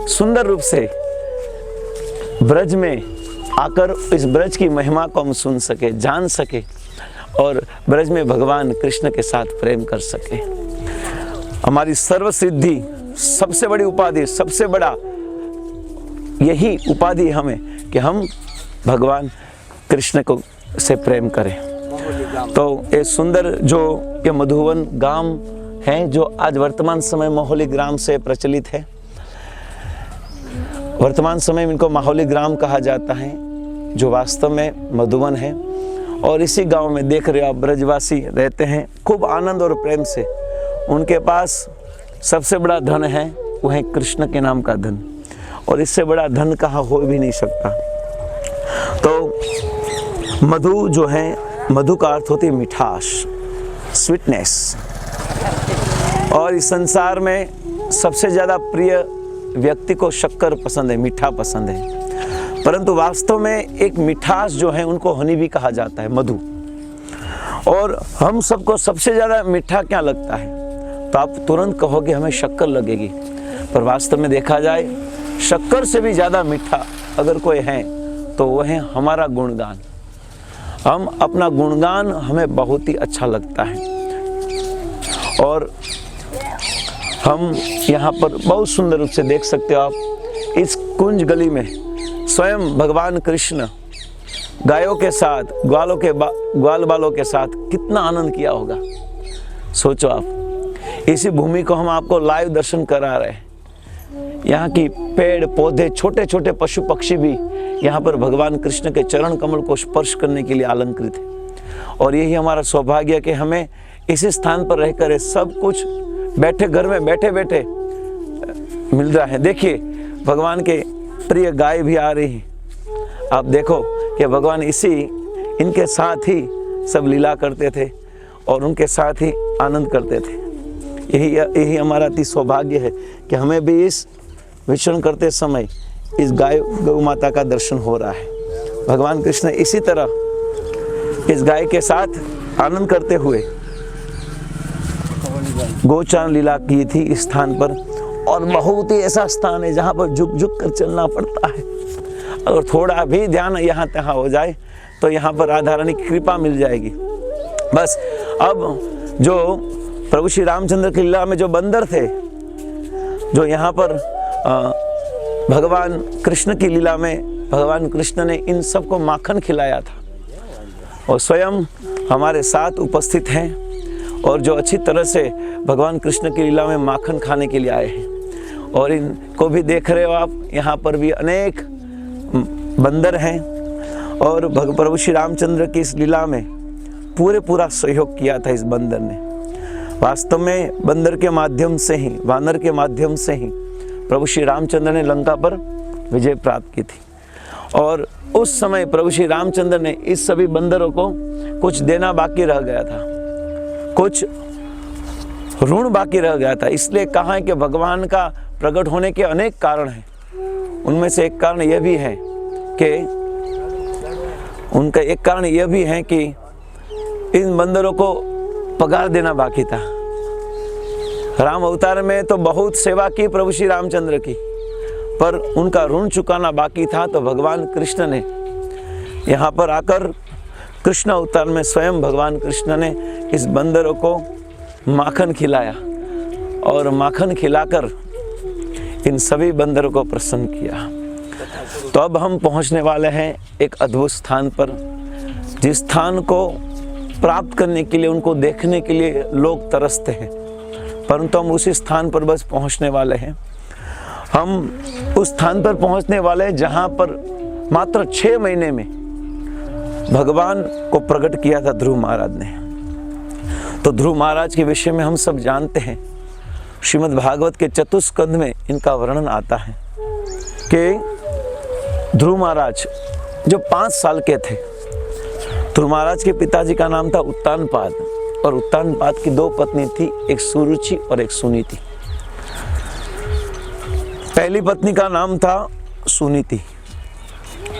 सुंदर रूप से ब्रज में आकर इस ब्रज की महिमा को हम सुन सके, जान सके और ब्रज में भगवान कृष्ण के साथ प्रेम कर सके। हमारी सर्व सिद्धि, सबसे बड़ी उपाधि, सबसे बड़ा यही उपाधि हमें कि हम भगवान कृष्ण को से प्रेम करें। तो ये सुंदर जो ये मधुवन गांव है जो आज वर्तमान समय माहौली ग्राम से प्रचलित है, वर्तमान समय में इनको माहौली ग्राम कहा जाता है, जो वास्तव में मधुवन है। और इसी गांव में देख रहे हो आप ब्रजवासी रहते हैं खूब आनंद और प्रेम से। उनके पास सबसे बड़ा धन है, वो है कृष्ण के नाम का धन, और इससे बड़ा धन कहाँ हो भी नहीं सकता। तो मधु जो है, मधु का अर्थ होती है मिठास, स्वीटनेस। और इस संसार में सबसे ज़्यादा प्रिय व्यक्ति को शक्कर पसंद है, मीठा पसंद है। परंतु वास्तव में एक मिठास जो है उनको हनी भी कहा जाता है, मधु। और हम सबको सबसे ज़्यादा मीठा क्या लगता है, तो आप तुरंत कहोगे हमें शक्कर लगेगी। पर वास्तव में देखा जाए शक्कर से भी ज़्यादा मीठा अगर कोई है तो वह है हमारा गुणगान। हम अपना गुणगान हमें बहुत ही अच्छा लगता है। और हम यहाँ पर बहुत सुंदर रूप से देख सकते हो आप, इस कुंज गली में स्वयं भगवान कृष्ण गायों के साथ, ग्वाल बालों के साथ कितना आनंद किया होगा। सोचो आप, इसी भूमि को हम आपको लाइव दर्शन करा रहे हैं। यहाँ की पेड़ पौधे, छोटे छोटे पशु पक्षी भी यहाँ पर भगवान कृष्ण के चरण कमल को स्पर्श करने के लिए अलंकृत है। और यही हमारा सौभाग्य कि हमें इसी स्थान पर रहकर ये सब कुछ बैठे घर में बैठे बैठे मिल रहा है। देखिए भगवान के प्रिय गाय भी आ रही है। आप देखो कि भगवान इनके साथ ही सब लीला करते थे और उनके साथ ही आनंद करते थे। यही हमारा अति सौभाग्य है कि हमें भी इस विचरण करते समय इस गौ माता का दर्शन हो रहा है। भगवान कृष्ण इसी तरह इस गाय के साथ आनंद करते हुए गोचारण लीला की थी इस स्थान पर। और बहुत ही ऐसा स्थान है जहाँ पर झुक झुक कर चलना पड़ता है। अगर थोड़ा भी ध्यान यहाँ तहाँ हो जाए तो यहाँ पर राधा रानी की कृपा मिल जाएगी। बस अब जो प्रभु श्री रामचंद्र की लीला में जो बंदर थे, जो यहाँ पर भगवान कृष्ण की लीला में भगवान कृष्ण ने इन सबको माखन खिलाया था और स्वयं हमारे साथ उपस्थित हैं और जो अच्छी तरह से भगवान कृष्ण की लीला में माखन खाने के लिए आए हैं। और इनको भी देख रहे हो आप, यहाँ पर भी अनेक बंदर हैं और प्रभु श्री रामचंद्र की इस लीला में पूरा सहयोग किया था इस बंदर ने। वास्तव में बंदर के माध्यम से ही, वानर के माध्यम से ही प्रभु श्री रामचंद्र ने लंका पर विजय प्राप्त की थी। और उस समय प्रभु श्री रामचंद्र ने इस सभी बंदरों को कुछ देना बाकी रह गया था, कुछ ऋण बाकी रह गया था। इसलिए कहा है कि भगवान का प्रकट होने के अनेक कारण हैं। उनमें से एक कारण यह भी है कि इन बंदरों को पगार देना बाकी था। राम अवतार में तो बहुत सेवा की प्रभु श्री रामचंद्र की, पर उनका ऋण चुकाना बाकी था। तो भगवान कृष्ण ने यहाँ पर आकर, कृष्ण अवतार में स्वयं भगवान कृष्ण ने इस बंदरों को माखन खिलाया और माखन खिलाकर इन सभी बंदरों को प्रसन्न किया। तो अब हम पहुंचने वाले हैं एक अद्भुत स्थान पर, जिस स्थान को प्राप्त करने के लिए, उनको देखने के लिए लोग तरसते हैं, परंतु हम उसी स्थान पर बस पहुंचने वाले हैं। हम उस स्थान पर पहुंचने वाले हैं जहां पर मात्र 6 महीने में भगवान को प्रकट किया था ध्रुव महाराज ने। तो ध्रुव महाराज के विषय में हम सब जानते हैं। श्रीमद् भागवत के चतुस्कंध में इनका वर्णन आता है कि ध्रुव महाराज जो 5 साल के थे, ध्रुव महाराज के पिताजी का नाम था उत्तानपाद, और उत्तानपाद की 2 पत्नी थी, एक सुरुचि और एक सुनीति। पहली पत्नी का नाम था सुनीति,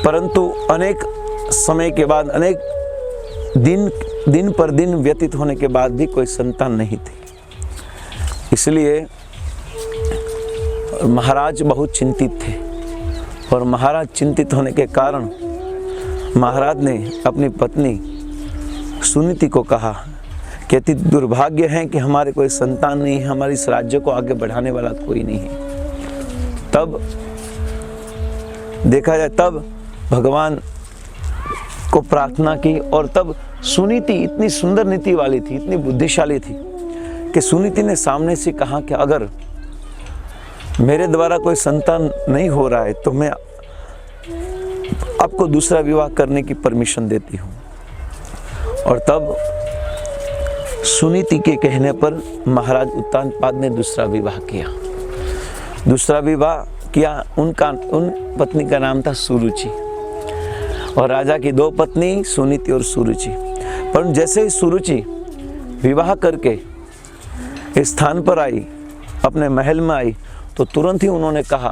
परंतु अनेक समय के बाद, अनेक दिन पर दिन व्यतीत होने के बाद भी कोई संतान नहीं थी। इसलिए महाराज बहुत चिंतित थे, और महाराज चिंतित होने के कारण महाराज ने अपनी पत्नी सुनीति को कहा कि अति दुर्भाग्य है कि हमारे कोई संतान नहीं है, हमारे इस राज्य को आगे बढ़ाने वाला कोई नहीं है। तब देखा जाए, तब भगवान को प्रार्थना की, और तब सुनीति इतनी सुंदर नीति वाली थी, इतनी बुद्धिशाली थी कि सुनीति ने सामने से कहा कि अगर मेरे द्वारा कोई संतान नहीं हो रहा है तो मैं आपको दूसरा विवाह करने की परमिशन देती हूँ। और तब सुनीति के कहने पर महाराज उत्तानपाद ने दूसरा विवाह किया। उन पत्नी का नाम था सुरुचि, और राजा की 2 पत्नी सुनीति और सुरुचि। पर जैसे ही सुरुचि विवाह करके इस स्थान पर आई, अपने महल में आई, तो तुरंत ही उन्होंने कहा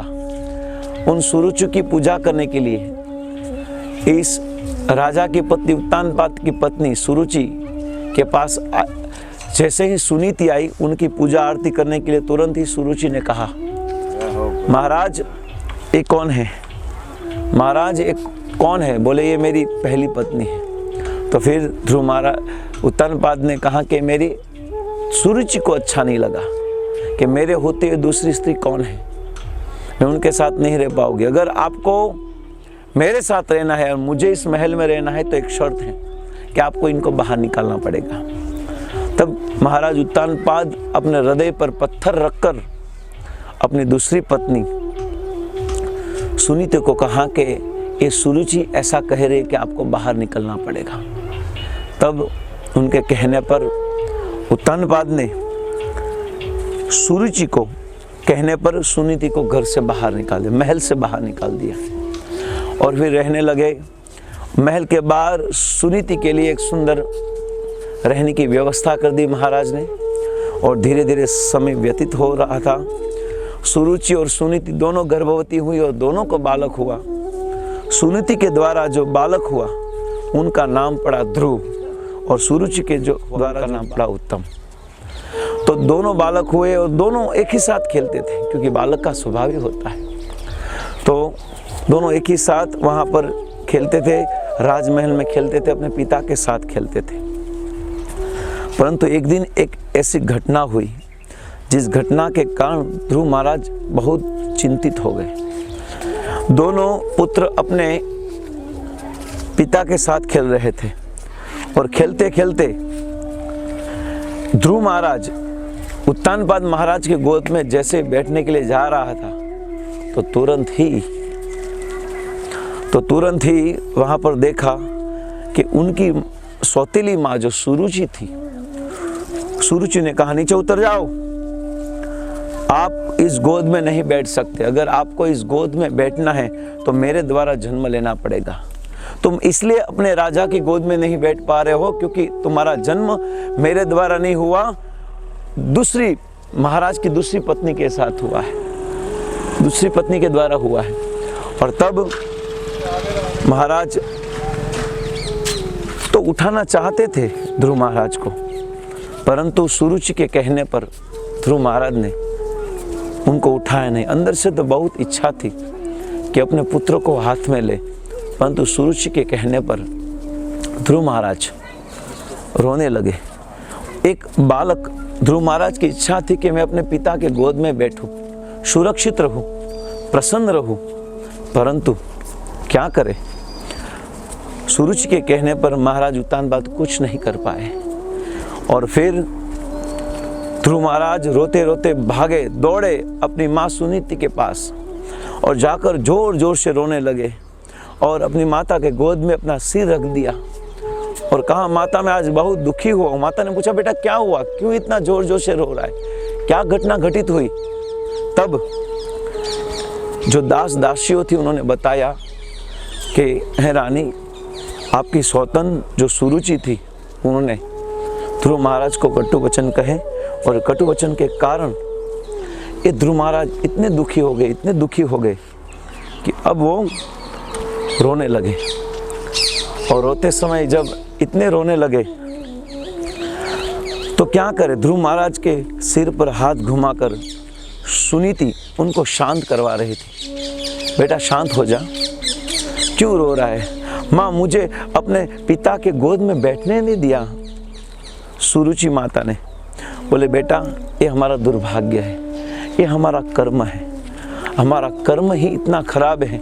उन सुरुचि की पूजा करने के लिए इस राजा की पत्नी उत्तानपाद की पत्नी सुरुचि के पास जैसे ही सुनीति आई, उनकी पूजा आरती करने के लिए तुरंत ही सुरुचि ने कहा, महाराज ये कौन है? महाराज ये कौन है? बोले ये मेरी पहली पत्नी है। तो फिर ध्रुव महाराज उत्तानपाद ने कहा कि मेरी सुरुचि को अच्छा नहीं लगा कि मेरे होते हुए दूसरी स्त्री कौन है, मैं उनके साथ नहीं रह पाऊंगी। अगर आपको मेरे साथ रहना है और मुझे इस महल में रहना है तो एक शर्त है कि आपको इनको बाहर निकालना पड़ेगा। तब महाराज उत्तानपाद अपने हृदय पर पत्थर रखकर अपनी दूसरी पत्नी सुनीति को कहा कि ये सुरुचि ऐसा कह रही है कि आपको बाहर निकलना पड़ेगा। तब उनके कहने पर उत्तानपाद ने सुरुचि को कहने पर सुनीति को घर से बाहर निकाल दिया, महल से बाहर निकाल दिया, और फिर रहने लगे। महल के बाहर सुनीति के लिए एक सुंदर रहने की व्यवस्था कर दी महाराज ने, और धीरे धीरे समय व्यतीत हो रहा था। सुरुचि और सुनीति दोनों गर्भवती हुई और दोनों को बालक हुआ। सुनीति के द्वारा जो बालक हुआ उनका नाम पड़ा ध्रुव, और सुरुचि के जो द्वारा नाम पड़ा उत्तम। तो दोनों बालक हुए और दोनों एक ही साथ खेलते थे, क्योंकि बालक का स्वभाव ही होता है। तो दोनों एक ही साथ वहाँ पर खेलते थे, राजमहल में खेलते थे, अपने पिता के साथ खेलते थे। परंतु एक दिन एक ऐसी घटना हुई जिस घटना के कारण ध्रुव महाराज बहुत चिंतित हो गए। दोनों पुत्र अपने पिता के साथ खेल रहे थे, और खेलते खेलते ध्रुव महाराज उत्तानपाद महाराज के गोद में जैसे बैठने के लिए जा रहा था, तो तुरंत ही तो तुरंत ही वहाँ पर देखा कि उनकी सौतेली माँ जो सुरुचि थी, सुरुचि ने कहा नीचे उतर जाओ, आप इस गोद में नहीं बैठ सकते, अगर आपको इस गोद में बैठना है तो मेरे द्वारा जन्म लेना पड़ेगा। तुम इसलिए अपने राजा की गोद में नहीं बैठ पा रहे हो क्योंकि तुम्हारा जन्म मेरे द्वारा नहीं हुआ, दूसरी महाराज की दूसरी पत्नी के साथ हुआ है, दूसरी पत्नी के द्वारा हुआ है। और तब महाराज तो उठाना चाहते थे ध्रुव महाराज को, परंतु सुरुचि के कहने पर ध्रुव महाराज ने उनको उठाया नहीं। अंदर से तो बहुत इच्छा थी कि अपने पुत्र को हाथ में ले, परंतु सुरुचि के कहने पर ध्रुव महाराज रोने लगे। एक बालक ध्रुव महाराज की इच्छा थी कि मैं अपने पिता के गोद में बैठूं, सुरक्षित रहूं, प्रसन्न रहूं, परंतु क्या करे, सुरुचि के कहने पर महाराज उत्तानपाद कुछ नहीं कर पाए। और फिर ध्रुव महाराज रोते रोते भागे, दौड़े अपनी माँ सुनीति के पास और जाकर जोर जोर से रोने लगे और अपनी माता के गोद में अपना सिर रख दिया और कहा, माता मैं आज बहुत दुखी हुआ। माता ने पूछा, बेटा क्या हुआ, क्यों इतना जोर जोर से रो रहा है, क्या घटना घटित हुई? तब जो दास दासियों थी उन्होंने बताया कि हे रानी, आपकी सौतन जो सुरुचि थी उन्होंने ध्रुव महाराज को कटु वचन कहे और कटु वचन के कारण ये ध्रुव महाराज इतने दुखी हो गए, इतने दुखी हो गए कि अब वो रोने लगे। और रोते समय जब इतने रोने लगे तो क्या करे, ध्रुव महाराज के सिर पर हाथ घुमाकर सुनीति उनको शांत करवा रही थी। बेटा शांत हो जा, क्यों रो रहा है? माँ मुझे अपने पिता के गोद में बैठने नहीं दिया। सुरुचि माता ने बोले, बेटा ये हमारा दुर्भाग्य है, ये हमारा कर्म है, हमारा कर्म ही इतना खराब है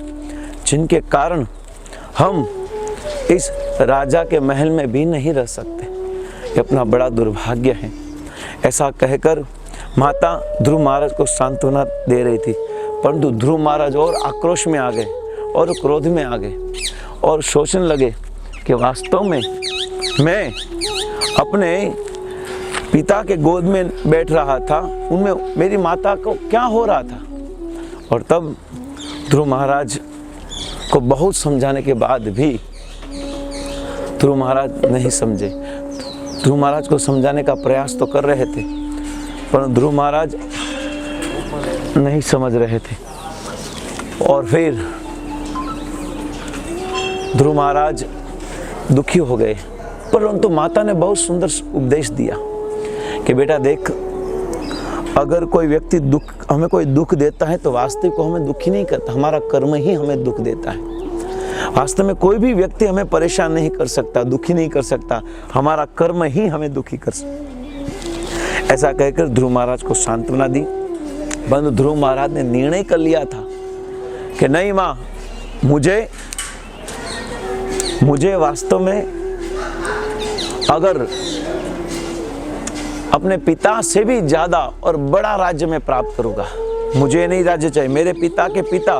जिनके कारण हम इस राजा के महल में भी नहीं रह सकते, ये अपना बड़ा दुर्भाग्य है। ऐसा कहकर माता ध्रुव महाराज को सांत्वना दे रही थी, परंतु ध्रुव महाराज और आक्रोश में आ गए और क्रोध में आ गए और सोचने लगे कि वास्तव में मैं अपने पिता के गोद में बैठ रहा था, उनमें मेरी माता को क्या हो रहा था। और तब ध्रुव महाराज को बहुत समझाने के बाद भी ध्रुव महाराज नहीं समझे। ध्रुव महाराज को समझाने का प्रयास तो कर रहे थे, पर ध्रुव महाराज नहीं समझ रहे थे। और फिर ध्रुव महाराज दुखी हो गए, परंतु माता ने बहुत सुंदर उपदेश दिया कि बेटा देख, अगर कोई व्यक्ति हमें कोई दुख देता है तो वास्तविक को हमें दुखी नहीं करता, हमारा कर्म ही हमें दुख देता है। वास्तव में कोई भी व्यक्ति हमें परेशान नहीं कर सकता, दुखी नहीं कर सकता, हमारा कर्म ही हमें दुखी कर सकता। ऐसा कहकर ध्रुव महाराज को सांत्वना दी। परंतु ध्रुव महाराज ने निर्णय कर लिया था कि नहीं माँ, मुझे वास्तव में अगर अपने पिता से भी ज्यादा और बड़ा राज्य में प्राप्त करूंगा, मुझे नहीं राज्य चाहिए, मेरे पिता के पिता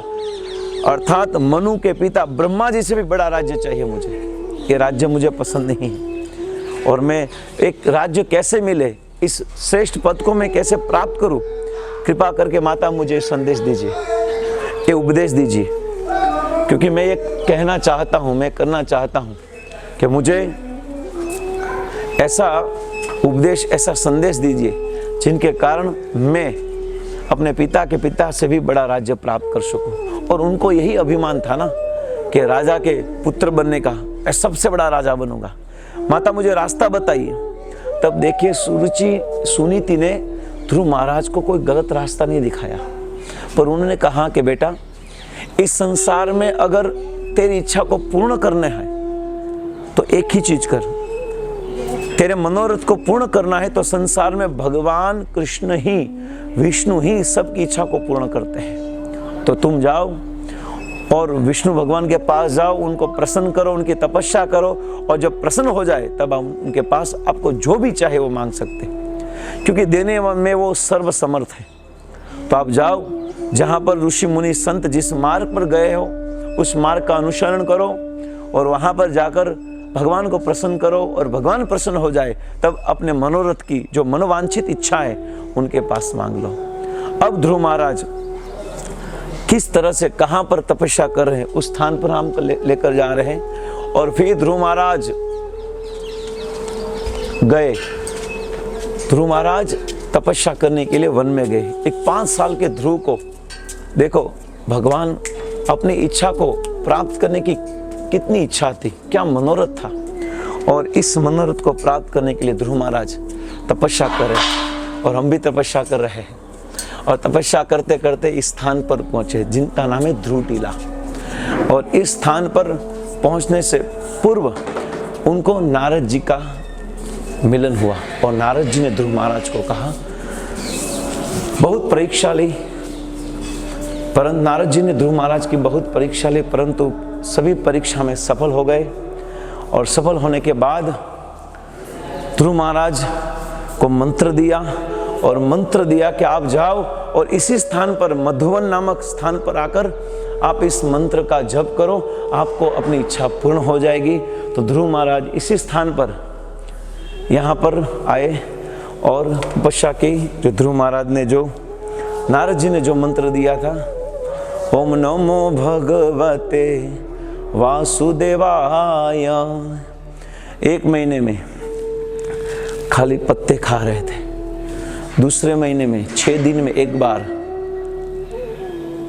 अर्थात मनु के पिता ब्रह्मा जी से भी बड़ा राज्य चाहिए मुझे। ये राज्य मुझे पसंद नहीं है और मैं एक राज्य कैसे मिले, इस श्रेष्ठ पद को मैं कैसे प्राप्त करूं, कृपा करके माता मुझे संदेश दीजिए, ये उपदेश दीजिए, क्योंकि मैं ये कहना चाहता हूं, मैं करना चाहता हूं कि मुझे ऐसा उपदेश, ऐसा संदेश दीजिए जिनके कारण मैं अपने पिता के पिता से भी बड़ा राज्य प्राप्त कर सकूं। और उनको यही अभिमान था ना कि राजा के पुत्र बनने का, मैं सबसे बड़ा राजा बनूंगा, माता मुझे रास्ता बताइए। तब देखिए सुनीति ने ध्रुव महाराज को कोई गलत रास्ता नहीं दिखाया, पर उन्होंने कहा कि बेटा इस संसार में अगर तेरी इच्छा को पूर्ण करना है तो एक ही चीज कर, तेरे मनोरथ को पूर्ण करना है तो संसार में भगवान कृष्ण ही, विष्णु ही सबकी इच्छा को पूर्ण करते हैं। तो तुम जाओ और विष्णु भगवान के पास जाओ, उनको प्रसन्न करो, उनकी तपस्या करो, और जब प्रसन्न हो जाए तब हम उनके पास आपको जो भी चाहे वो मांग सकते हैं, क्योंकि देने में वो सर्व समर्थ है। तो आप जाओ, जहाँ पर ऋषि मुनि संत जिस मार्ग पर गए हो उस मार्ग का अनुसरण करो और वहाँ पर जाकर भगवान को प्रसन्न करो, और भगवान प्रसन्न हो जाए तब अपने मनोरथ की जो मनोवांछित इच्छा है उनके पास मांग लो। अब ध्रुव महाराज किस तरह से कहाँ पर तपस्या कर रहे हैं उस स्थान पर हम लेकर जा रहे हैं। और फिर ध्रुव महाराज गए, ध्रुव महाराज तपस्या करने के लिए वन में गए। एक 5 साल के ध्रुव को देखो, भगवान अपनी इच्छा को प्राप्त करने की कितनी इच्छा थी, क्या मनोरथ था, और इस मनोरथ को प्राप्त करने के लिए ध्रुव महाराज तपस्या कर रहे हैं और हम भी तपस्या कर रहे हैं। और तपस्या करते करते इस स्थान पर पहुंचे जिनका नाम है ध्रुव टीला। और इस स्थान पर पहुंचने से पूर्व उनको नारद जी का मिलन हुआ और नारद जी ने ध्रुव महाराज को कहा, बहुत परीक्षा ली, परंतु नारद जी ने ध्रुव महाराज की बहुत परीक्षा ली, परंतु सभी परीक्षा में सफल हो गए। और सफल होने के बाद ध्रुव महाराज को मंत्र दिया, और मंत्र दिया कि आप जाओ और इसी स्थान पर मधुवन नामक स्थान पर आकर आप इस मंत्र का जप करो, आपको अपनी इच्छा पूर्ण हो जाएगी। तो ध्रुव महाराज इसी स्थान पर यहाँ पर आए और तपस्या की। जो ध्रुव महाराज ने जो नारद जी ने जो मंत्र दिया था, ओम नमो भगवते वासुदेवाय, 1 महीने में खाली पत्ते खा रहे थे, दूसरे महीने में 6 दिन में 1 बार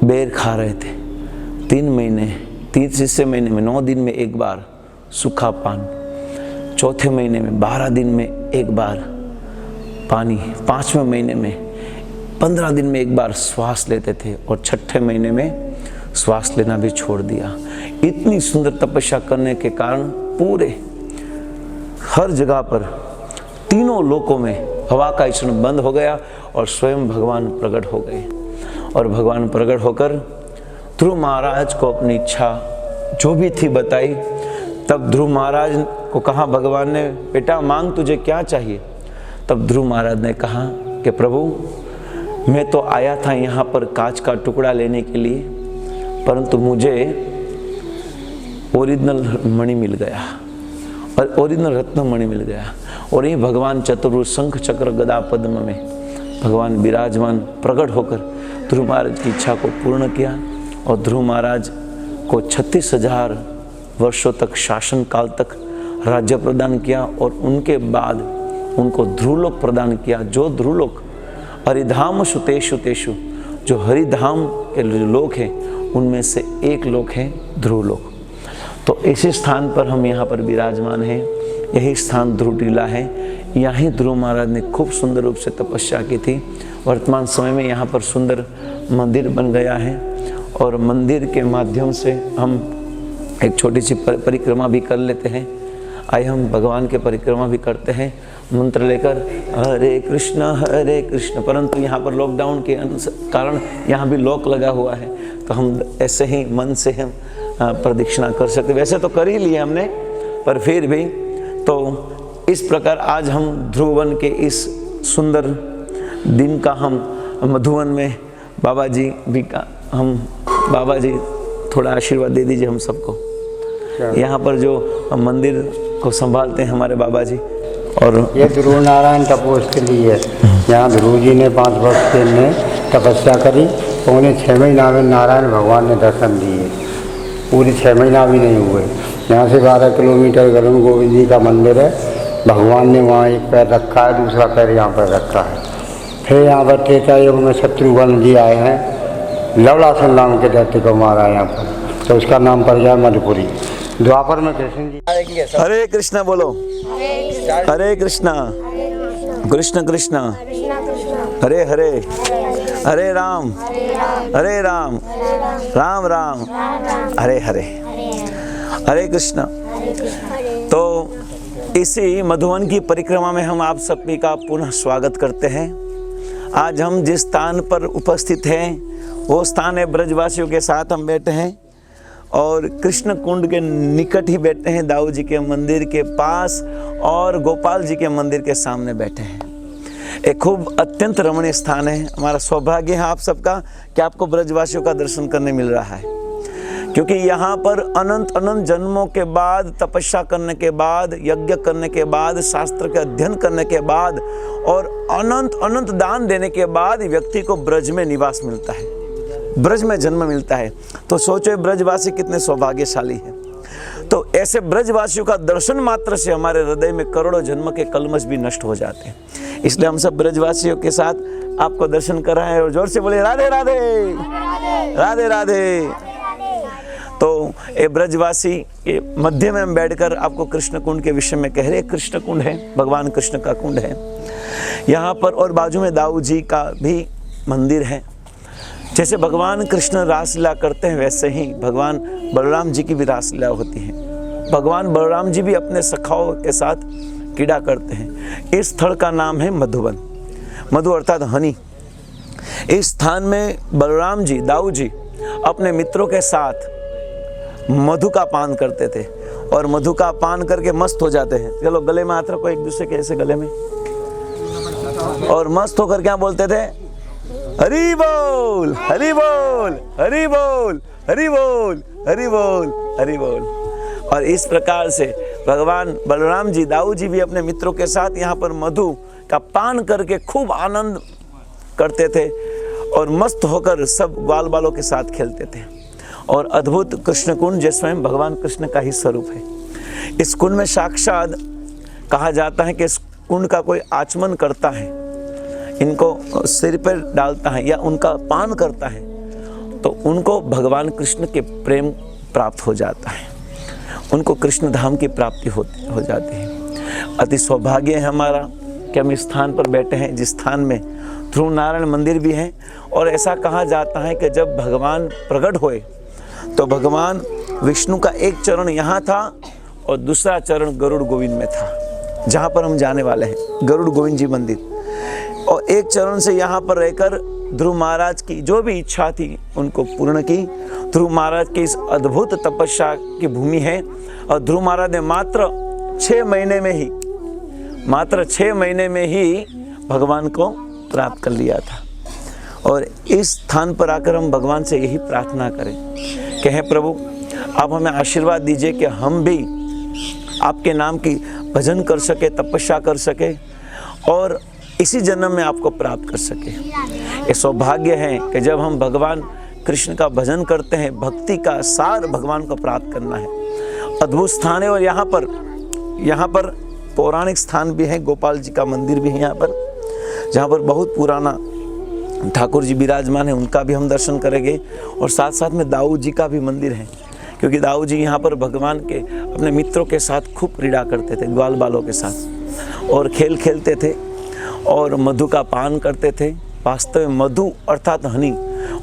बेर खा रहे थे, 3 महीने, तीसरे महीने में 9 दिन में 1 बार सूखा पान, चौथे महीने में 12 दिन में 1 बार पानी, 5वें महीने में 15 दिन में 1 बार श्वास लेते थे, और 6ठे महीने में श्वास लेना भी छोड़ दिया। इतनी सुंदर तपस्या करने के कारण पूरे हर जगह पर तीनों लोकों में हवा का चलन बंद हो गया और स्वयं भगवान प्रकट हो गए। और भगवान प्रकट होकर ध्रुव महाराज को अपनी इच्छा जो भी थी बताई। तब ध्रुव महाराज को कहा भगवान ने, बेटा मांग तुझे क्या चाहिए। तब ध्रुव महाराज ने कहा कि प्रभु, मैं तो आया था यहाँ पर कांच का टुकड़ा लेने के लिए, परंतु मुझे ओरिजिनल मणि मिल गया और ओरिजिनल रत्न मणि मिल गया। और ये भगवान चतुर्भुज शंख चक्र गदा पद्म में भगवान विराजमान प्रकट होकर ध्रुव महाराज की इच्छा को पूर्ण किया। और ध्रुव महाराज को 36,000 वर्षों तक शासन काल तक राज्य प्रदान किया, और उनके बाद उनको ध्रुवलोक प्रदान किया। जो ध्रुवलोक हरिधाम सुतेषु तेषु, जो हरिधाम के लोक हैं उनमें से एक लोक है ध्रुवलोक। तो इसी स्थान पर हम यहाँ पर विराजमान हैं, यही स्थान ध्रुव टीला है। यहाँ ध्रुव महाराज ने खूब सुंदर रूप से तपस्या की थी। वर्तमान समय में यहाँ पर सुंदर मंदिर बन गया है, और मंदिर के माध्यम से हम एक छोटी सी परिक्रमा भी कर लेते हैं। आइए हम भगवान के परिक्रमा भी करते हैं मंत्र लेकर, हरे कृष्ण। परंतु यहाँ पर लॉकडाउन के कारण यहाँ भी लॉक लगा हुआ है, तो हम ऐसे ही मन से हम प्रदक्षिणा कर सकते। वैसे तो कर ही लिए हमने, पर फिर भी तो इस प्रकार आज हम ध्रुवन के इस सुंदर दिन का हम मधुवन में बाबा जी भी का हम बाबा जी थोड़ा आशीर्वाद दे दीजिए हम सबको। यहाँ पर जो मंदिर को संभालते हैं हमारे बाबा जी, और ये ध्रुव नारायण तपोस्थली है। यहाँ ध्रुव जी ने 5 वर्ष में तपस्या करी, तो उन्हें 6 महीना में नारायण भगवान ने दर्शन दिए। पूरे 6 महीना भी नहीं हुए। यहाँ से 12 किलोमीटर गरुड़ गोविंद जी का मंदिर है। भगवान ने वहाँ एक पैर रखा है, दूसरा पैर यहाँ पर रखा है। फिर यहाँ पर त्रेता युग में शत्रुघ्न जी आए हैं, लवलासन नाम के दैत्य को मारा यहाँ पर, तो उसका नाम पड़ गया मधुपुरी। द्वापर में कृष्ण जी। हरे कृष्णा बोलो, हरे कृष्णा कृष्ण कृष्ण हरे हरे, हरे राम राम राम हरे हरे, हरे कृष्णा। तो इसी मधुवन की परिक्रमा में हम आप सभी का पुनः स्वागत करते हैं। आज हम जिस स्थान पर उपस्थित हैं वो स्थान है ब्रजवासियों के साथ हम बैठे हैं, और कृष्ण कुंड के निकट ही बैठे हैं, दाऊ जी के मंदिर के पास और गोपाल जी के मंदिर के सामने बैठे हैं। एक खूब अत्यंत रमणीय स्थान है। हमारा सौभाग्य है आप सबका कि आपको ब्रजवासियों का दर्शन करने मिल रहा है, क्योंकि यहाँ पर अनंत अनंत जन्मों के बाद, तपस्या करने के बाद, यज्ञ करने के बाद, शास्त्र के अध्ययन करने के बाद और अनंत अनंत दान देने के बाद व्यक्ति को ब्रज में निवास मिलता है, ब्रज में जन्म मिलता है। तो सोचो ब्रजवासी कितने सौभाग्यशाली हैं। तो ऐसे ब्रजवासियों का दर्शन मात्र से हमारे हृदय में करोड़ों जन्म के कलमश भी नष्ट हो जाते हैं। इसलिए हम सब ब्रजवासियों के साथ आपको दर्शन कराएं और जोर से बोले राधे राधे राधे राधे। तो ये ब्रजवासी के मध्य में हम बैठकर आपको कृष्ण कुंड के विषय में कह रहे। कृष्ण कुंड है, भगवान कृष्ण का कुंड है यहाँ पर, और बाजू में दाऊ जी का भी मंदिर है। जैसे भगवान कृष्ण रासलीला करते हैं वैसे ही भगवान बलराम जी की भी रासलीला होती है। भगवान बलराम जी भी अपने सखाओं के साथ क्रीड़ा करते हैं। इस स्थल का नाम है मधुवन, मधु अर्थात हनी। इस स्थान में बलराम जी, दाऊ जी अपने मित्रों के साथ मधु का पान करते थे और मधु का पान करके मस्त हो जाते हैं। चलो गले में हाथ रखो एक दूसरे के ऐसे गले में, और मस्त होकर क्या बोलते थे? हरि बोल हरि बोल हरि बोल हरि बोल हरि बोल हरि बोल। और इस प्रकार से भगवान बलराम जी, दाऊ जी भी अपने मित्रों के साथ यहाँ पर मधु का पान करके खूब आनंद करते थे और मस्त होकर सब ग्वाल बालों के साथ खेलते थे। और अद्भुत कृष्ण कुंड जो स्वयं भगवान कृष्ण का ही स्वरूप है। इस कुंड में साक्षात कहा जाता है कि इस कुंड का कोई आचमन करता है, इनको सिर पर डालता है या उनका पान करता है, तो उनको भगवान कृष्ण के प्रेम प्राप्त हो जाता है, उनको कृष्ण धाम की प्राप्ति हो जाती है। अति सौभाग्य है हमारा कि हम इस स्थान पर बैठे हैं जिस स्थान में ध्रुव नारायण मंदिर भी है। और ऐसा कहा जाता है कि जब भगवान प्रकट हुए तो भगवान विष्णु का एक चरण यहाँ था और दूसरा चरण गरुड़ गोविंद में था, जहाँ पर हम जाने वाले हैं, गरुड़ गोविंद जी मंदिर। और एक चरण से यहाँ पर रहकर ध्रुव महाराज की जो भी इच्छा थी उनको पूर्ण की। ध्रुव महाराज की इस अद्भुत तपस्या की भूमि है और ध्रुव महाराज ने मात्र 6 महीने में ही भगवान को प्राप्त कर लिया था। और इस स्थान पर आकर हम भगवान से यही प्रार्थना करें कि हे प्रभु, आप हमें आशीर्वाद दीजिए कि हम भी आपके नाम की भजन कर सके, तपस्या कर सके और इसी जन्म में आपको प्राप्त कर सके। ये सौभाग्य है कि जब हम भगवान कृष्ण का भजन करते हैं, भक्ति का सार भगवान को प्राप्त करना है। अद्भुत स्थान है। और यहाँ पर पौराणिक स्थान भी है, गोपाल जी का मंदिर भी है यहाँ पर, जहाँ पर बहुत पुराना ठाकुर जी विराजमान है, उनका भी हम दर्शन करेंगे। और साथ साथ में दाऊ जी का भी मंदिर है, क्योंकि दाऊ जी यहाँ पर भगवान के अपने मित्रों के साथ खूब क्रीड़ा करते थे, ग्वाल बालों के साथ, और खेल खेलते थे और मधु का पान करते थे। वास्तव में मधु अर्थात हनी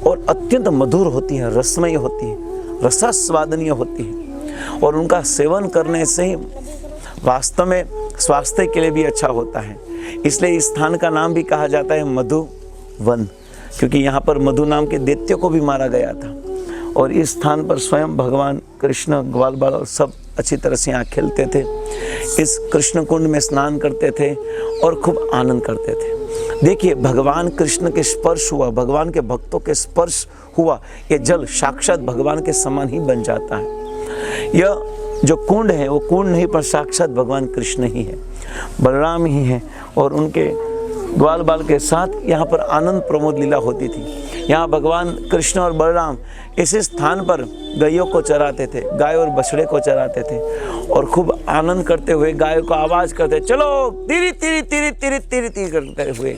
और अत्यंत मधुर होती है, रसमय होती है, रसास्वादनीय होती है, और उनका सेवन करने से ही वास्तव में स्वास्थ्य के लिए भी अच्छा होता है। इसलिए इस स्थान का नाम भी कहा जाता है मधुवन, क्योंकि यहाँ पर मधु नाम के दैत्य को भी मारा गया था। और इस स्थान पर स्वयं भगवान कृष्ण ग्वाल बाल सब अच्छी तरह से यहाँ खेलते थे, इस कृष्ण कुंड में स्नान करते थे और खूब आनंद करते थे। देखिए, भगवान कृष्ण के स्पर्श हुआ, भगवान के भक्तों के स्पर्श हुआ, ये जल साक्षात भगवान के समान ही बन जाता है। यह जो कुंड है वो कुंड नहीं पर साक्षात भगवान कृष्ण ही है, बलराम ही है, और उनके ग्वाल बाल के साथ यहाँ पर आनंद प्रमोद लीला होती थी। यहाँ भगवान कृष्ण और बलराम इस स्थान पर गायों को चराते थे, गाय और बछड़े को चराते थे, और खूब आनंद करते हुए गायों को आवाज़ करते, चलो तिरी तिरी तिरी तिरी तिरी तिरी करते हुए,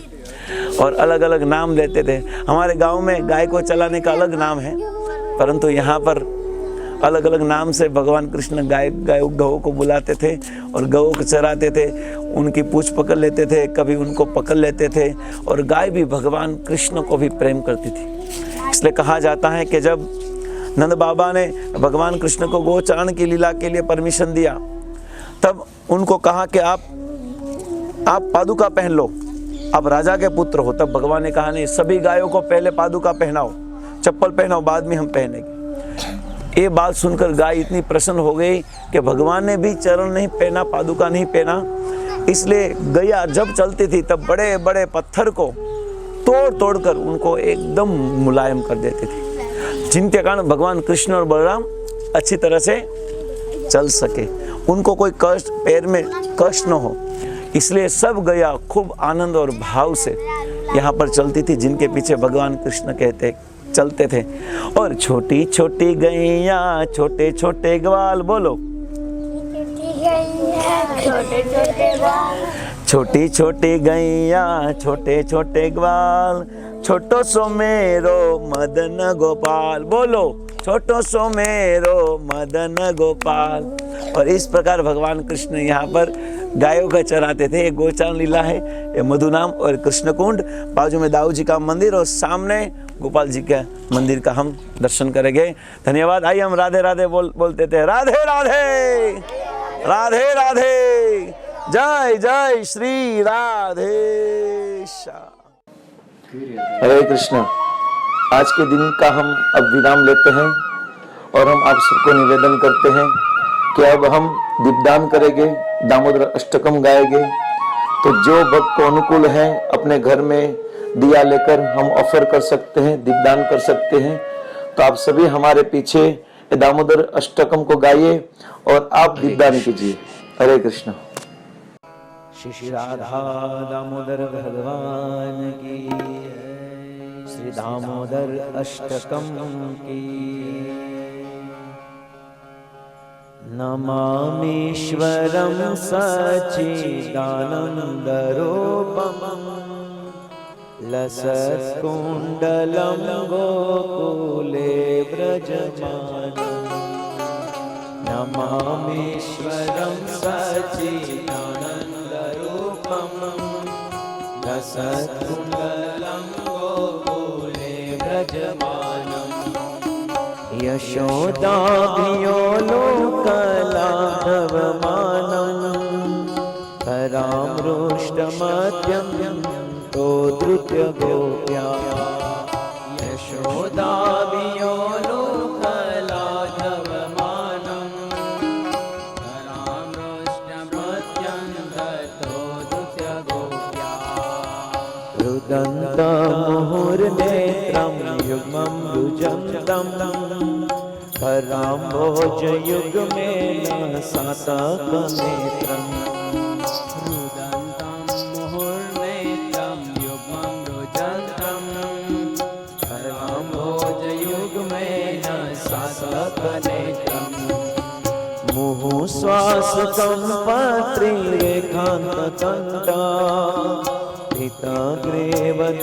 और अलग अलग नाम देते थे। हमारे गांव में गाय को चलाने का अलग नाम है, परंतु यहाँ पर अलग अलग नाम से भगवान कृष्ण गौ को बुलाते थे और गौ को चराते थे, उनकी पूंछ पकड़ लेते थे, कभी उनको पकड़ लेते थे, और गाय भी भगवान कृष्ण को भी प्रेम करती थी। इसलिए कहा जाता है कि जब नंद बाबा ने भगवान कृष्ण को गौ चरण की लीला के लिए परमिशन दिया, तब उनको कहा कि आप पादुका पहन लो, आप राजा के पुत्र हो। तब भगवान ने कहा नहीं, सभी गायों को पहले पादुका पहनाओ, चप्पल पहनाओ, बाद में हम पहनेंगे। ये बात सुनकर गाय इतनी प्रसन्न हो गई कि भगवान ने भी चरण नहीं पहना, पादुका नहीं पहना। इसलिए गैया जब चलती थी तब बड़े बड़े पत्थर को तोड़ तोड़ कर उनको एकदम मुलायम कर देती थी। जिनके कारण भगवान कृष्ण और बलराम अच्छी तरह से चल सके, उनको कोई कष्ट, पैर में कष्ट न हो, इसलिए सब गैया खूब आनंद और भाव से यहाँ पर चलती थी, जिनके पीछे भगवान कृष्ण चलते थे। और छोटी छोटी गैया छोटे छोटे ग्वाल, बोलो छोटी छोटी गैया छोटे छोटे ग्वाल, छोटो सो मेरो मदन गोपाल, बोलो छोटो सो मेरो मदन गोपाल। और इस प्रकार भगवान कृष्ण यहाँ पर गायों का चराते थे। ये गोचारण लीला है, ये मधुनाम और कृष्ण कुंड, बाजू में दाऊ जी का मंदिर और सामने गोपाल जी के मंदिर का हम दर्शन करेंगे। धन्यवाद। आइए हम राधे राधे बोलते थे। राधे राधे राधे राधे, जय जय श्री राधे श्याम। हरे कृष्ण। आज के दिन का हम अब विराम लेते हैं और हम आप सबको निवेदन करते हैं कि अब हम दीपदान करेंगे, दामोदर अष्टकम गाएंगे। तो जो भक्त को अनुकूल है अपने घर में दिया लेकर हम ऑफर कर सकते हैं, दीपदान कर सकते हैं। तो आप सभी हमारे पीछे दामोदर अष्टकम को गाइए और आप दीपदान कीजिए। हरे कृष्ण। श्री राधा दामोदर भगवान की, श्री दामोदर अष्टकम की। नमामीश्वरं सच्चिदानन्दरूपं लसत्कुण्डलं गोकुले व्रजमानं। नमामीश्वरं सच्चिदानन्दरूपं लसत्कुण्डलं गोकुले व्रजमानं। यशोदाभियो लोकलाघवमानं परामृष्टमद्यं तो धृत्यगोप्या। यशोदाभियो लोकलाघवमानं परामृष्टमद्यं तो धृत्यगोप्या। रुदन्तमुहुर्नेत्रं युग्मं रुजन्तं पराम्भोजयुग्मेन सातकनेत्रम्। रुदन्तं मुहुर्नेत्रं युग्मं रुजन्तं पराम्भोजयुग्मेन सातकनेत्रम्। मुहुश्वासकं पत्रीरेखान्तकण्ठा हिताग्रे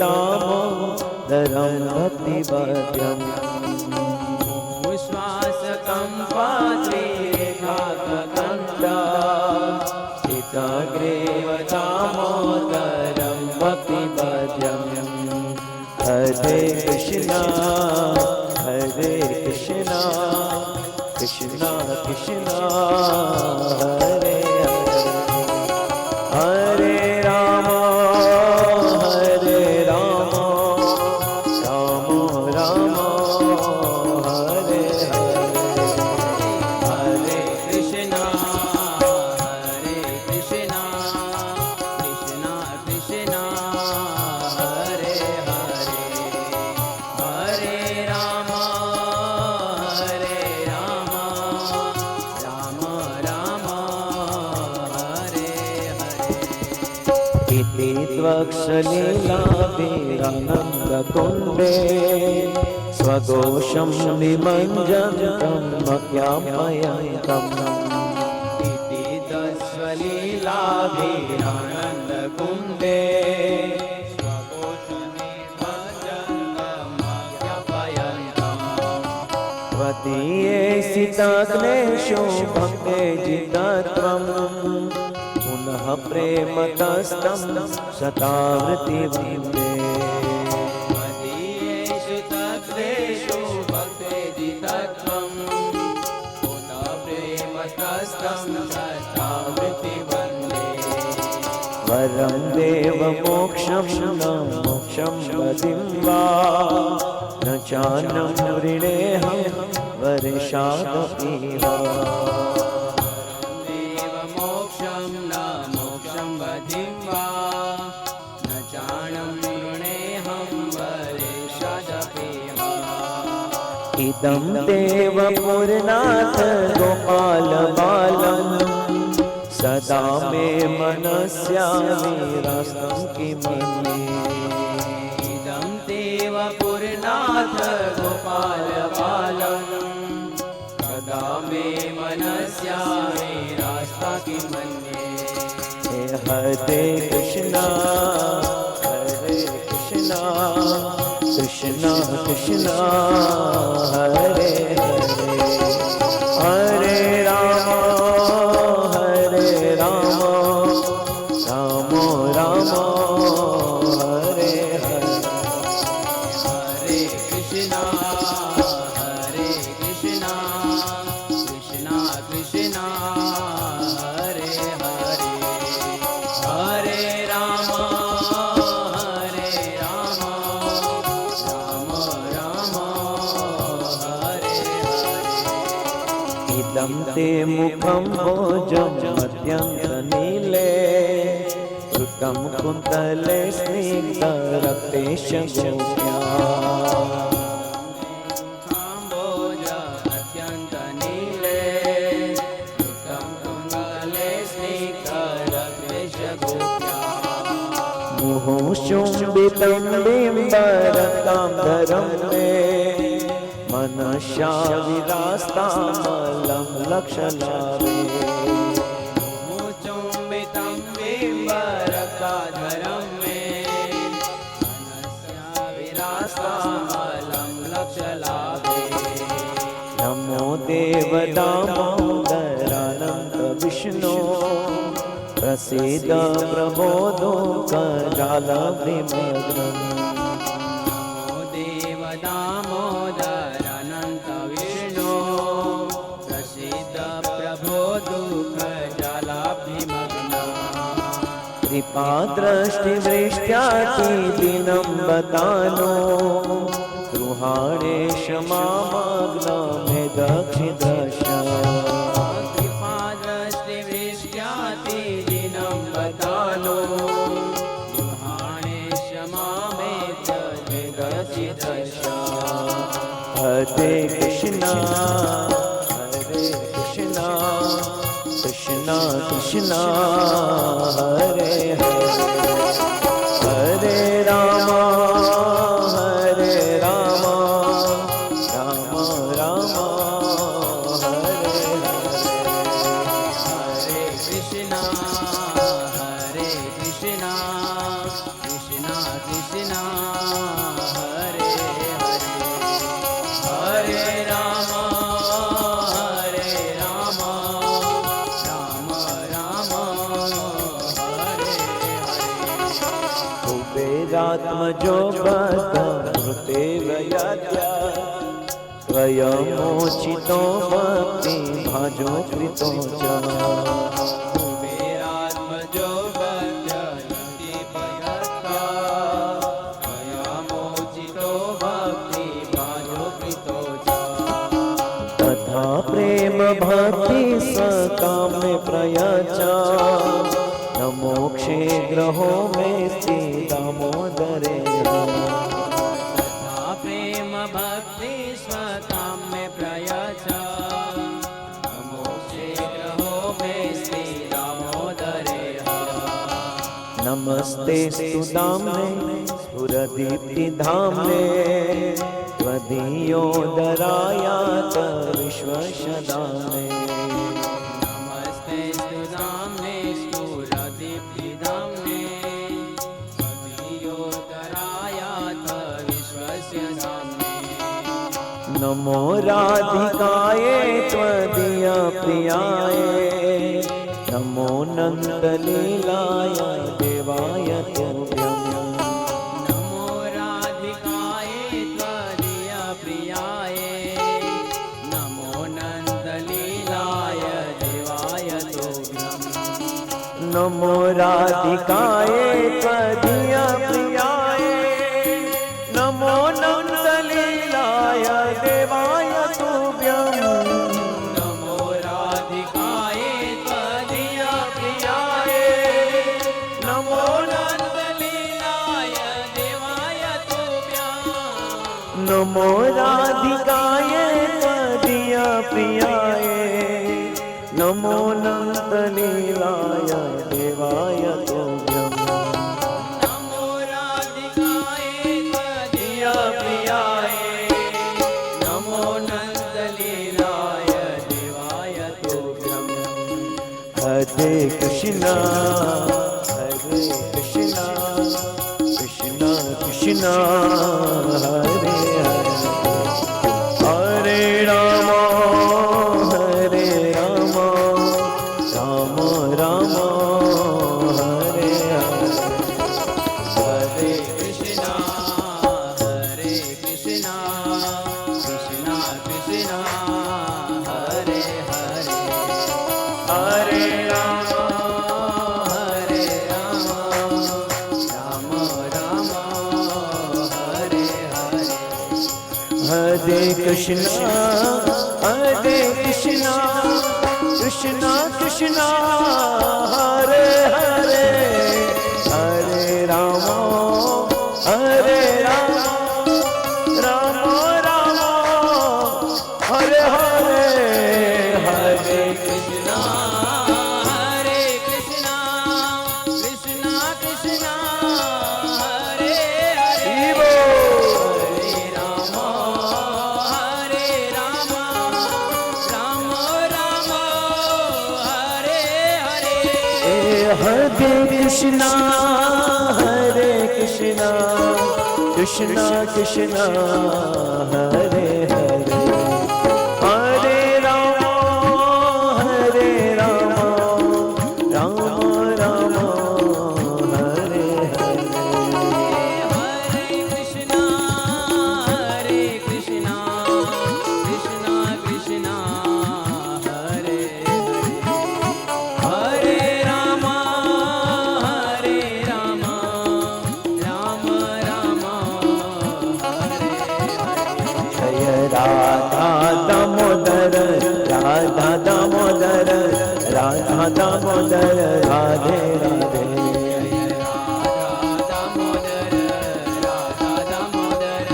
दामोदरं भक्तिवद्यम्। श्वासकं पत्रीरेखान्तकण्ठा हिताग्रे दामोदरं भक्तिवद्यम्। हरे कृष्णा कृष्णा कृष्णा हरे हरे, हरे राम त्वक्षलीलाभिरानन्दकुण्डे स्वघोषं निमञ्जन्तं मह्यापयन्तम्। इति तत्स्वलीलाभिरानन्दकुण्डे स्वघोषं निमञ्जन्तं मह्यापयन्तम्। त्वदीये सिताग्नेषु भक्ते जितत्वम् पुनः प्रेमतस्तं शतावृत्ति वन्दे। मदीयेषु तत्रेषु भक्तेजितत्वं पुनः प्रेमतस्तं शतावृत्ति वन्दे। वरं देवमोक्षं न मोक्षं वदिं वा न चान्नं वृणेऽहं वर्षादपि वा। इदं देव पुरनाथ गोपाल बालं सदा मे मनस्याविरास्तं किमन्ये। इदं देव पुरनाथ गोपाल बालं सदा मे मनस्याविरास्तं किमन्ये। हरे कृष्णा कृष्णा कृष्णा हरे हरे, हरे राम राम राम हरे हरे। हरे कृष्णा कृष्णा कृष्णा हरे हरे, हरे राम राम राम हरे हरे। इदं ते मुखं भोजं मध्यन्तनीले कृतं कुन्तले स्निग्धरक्तेश गोप्या। काम्बोज अत्यन्तनीले कृतं कुन्तले स्निग्धरक्तेश गोप्या। मुहुशुम्बितं बिम्बरताम्बरं मे मनसा विरास्तामलं लक्षलाभे। मुचुम्बितं बिम्बरकाधरं मे मनसा विरास्तामलं लक्षलाभे। नमो देवदामोदरानन्द विष्णो प्रसीद प्रभो दुःखजालविमग्नम्। नमो देव दामोदर अनंत विष्णु प्रसीद प्रभो दुःखजालाभिमग्ना। कृपादृष्टिवृष्ट्यातिदिनं बतानो गृहाणे क्षमामग्नमे दक्षिदशा। कृपादृष्टिवृष्ट्यातिदिनं बतानो गृहाणे क्षमामे जगचिदशा। हरे कृष्णा कृष्णा कृष्णा हरे हरे, हरे राम राम राम हरे हरे। हरे कृष्णा कृष्णा कृष्णा हरे हरे, हरे राम राम राम हरे हरे। कुबेरात्मजो बद्धमृते वयाद्या स्वयमोचितो भक्ति भाजो कृतो च। कुबेरात्मजो बद्धमृते वयाद्या स्वयमोचितो भक्ति भाजो कृतो च। तथा प्रेम भक्ति सकामे प्रयचा न मोक्षे ग्रहो मे दामोदरे। तथा प्रेम भक्ति स्वकाम्य प्रयचा मोक्षे ग्रहो मे श्री दामोदरे। नमस्ते स्तुदाम्ने स्फुरदीप्तिधाम्ने त्वदीयोदरायात विश्वशदाम्ने। नमस्ते स्तुदाम्ने स्फुरदीप्तिधाम्ने त्वदीयोदरायात विश्वस्य धाम्ने। नमो राधिकाये त्वदीय प्रियाये नमो नन्दलीलाय देवाय तुभ्यम्। नमो राधिकाय त्वदीय प्रियाय नमो नन्दलीलाय देवाय तुभ्यम्। नमो राधिकाय त्वदीय प्रियाय नमो नन्दलीलाय देवाय तुभ्यम्। नमो राधिकाय त्वदीय प्रियाय नमो नन्दलीलाय देवाय तुभ्यम्। नमो राधिकाय नमो अनंत लीलाय देवाय तुभ्यं नमो राधिकाय तदीय प्रियाय नमो नंदलीलाय देवाय तुभ्यं हरे कृष्णा कृष्णा कृष्णा हरे हरे हरे राम राम राम हरे हरे हरे कृष्णा कृष्णा कृष्णा हरे हरे हरे राम राम राम हरे हरे हरे कृष्णा कृष्णा कृष्णा हरे हरे हरे राम राम राम हरे हरे हरे कृष्णा कृष्णा कृष्णा हरे हरे हरे राम राम राम हरे हरे हरे कृष्णा कृष्णा कृष्णा हरे हरे हरे राम राम राम हरे हरे हरे कृष्णा कृष्णा कृष्णा हरे हरे हरे राम राम राम हरे हरे जय राधा दामोदर राधा दामोदर राधा दामोदर राधे राधे राधा दामोदर राधा दामोदर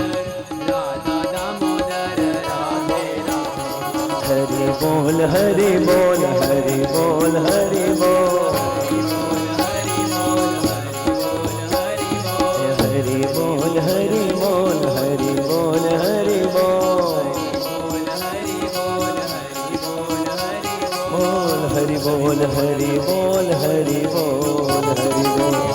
राधा दामोदर राधे राधे हरि बोल हरि बोल हरि बोल हरि बोल हरि बोल हरि बोल हरि बोल हरि बोल बोल हरि बोल हरि बोल हरि बोल हरि बोल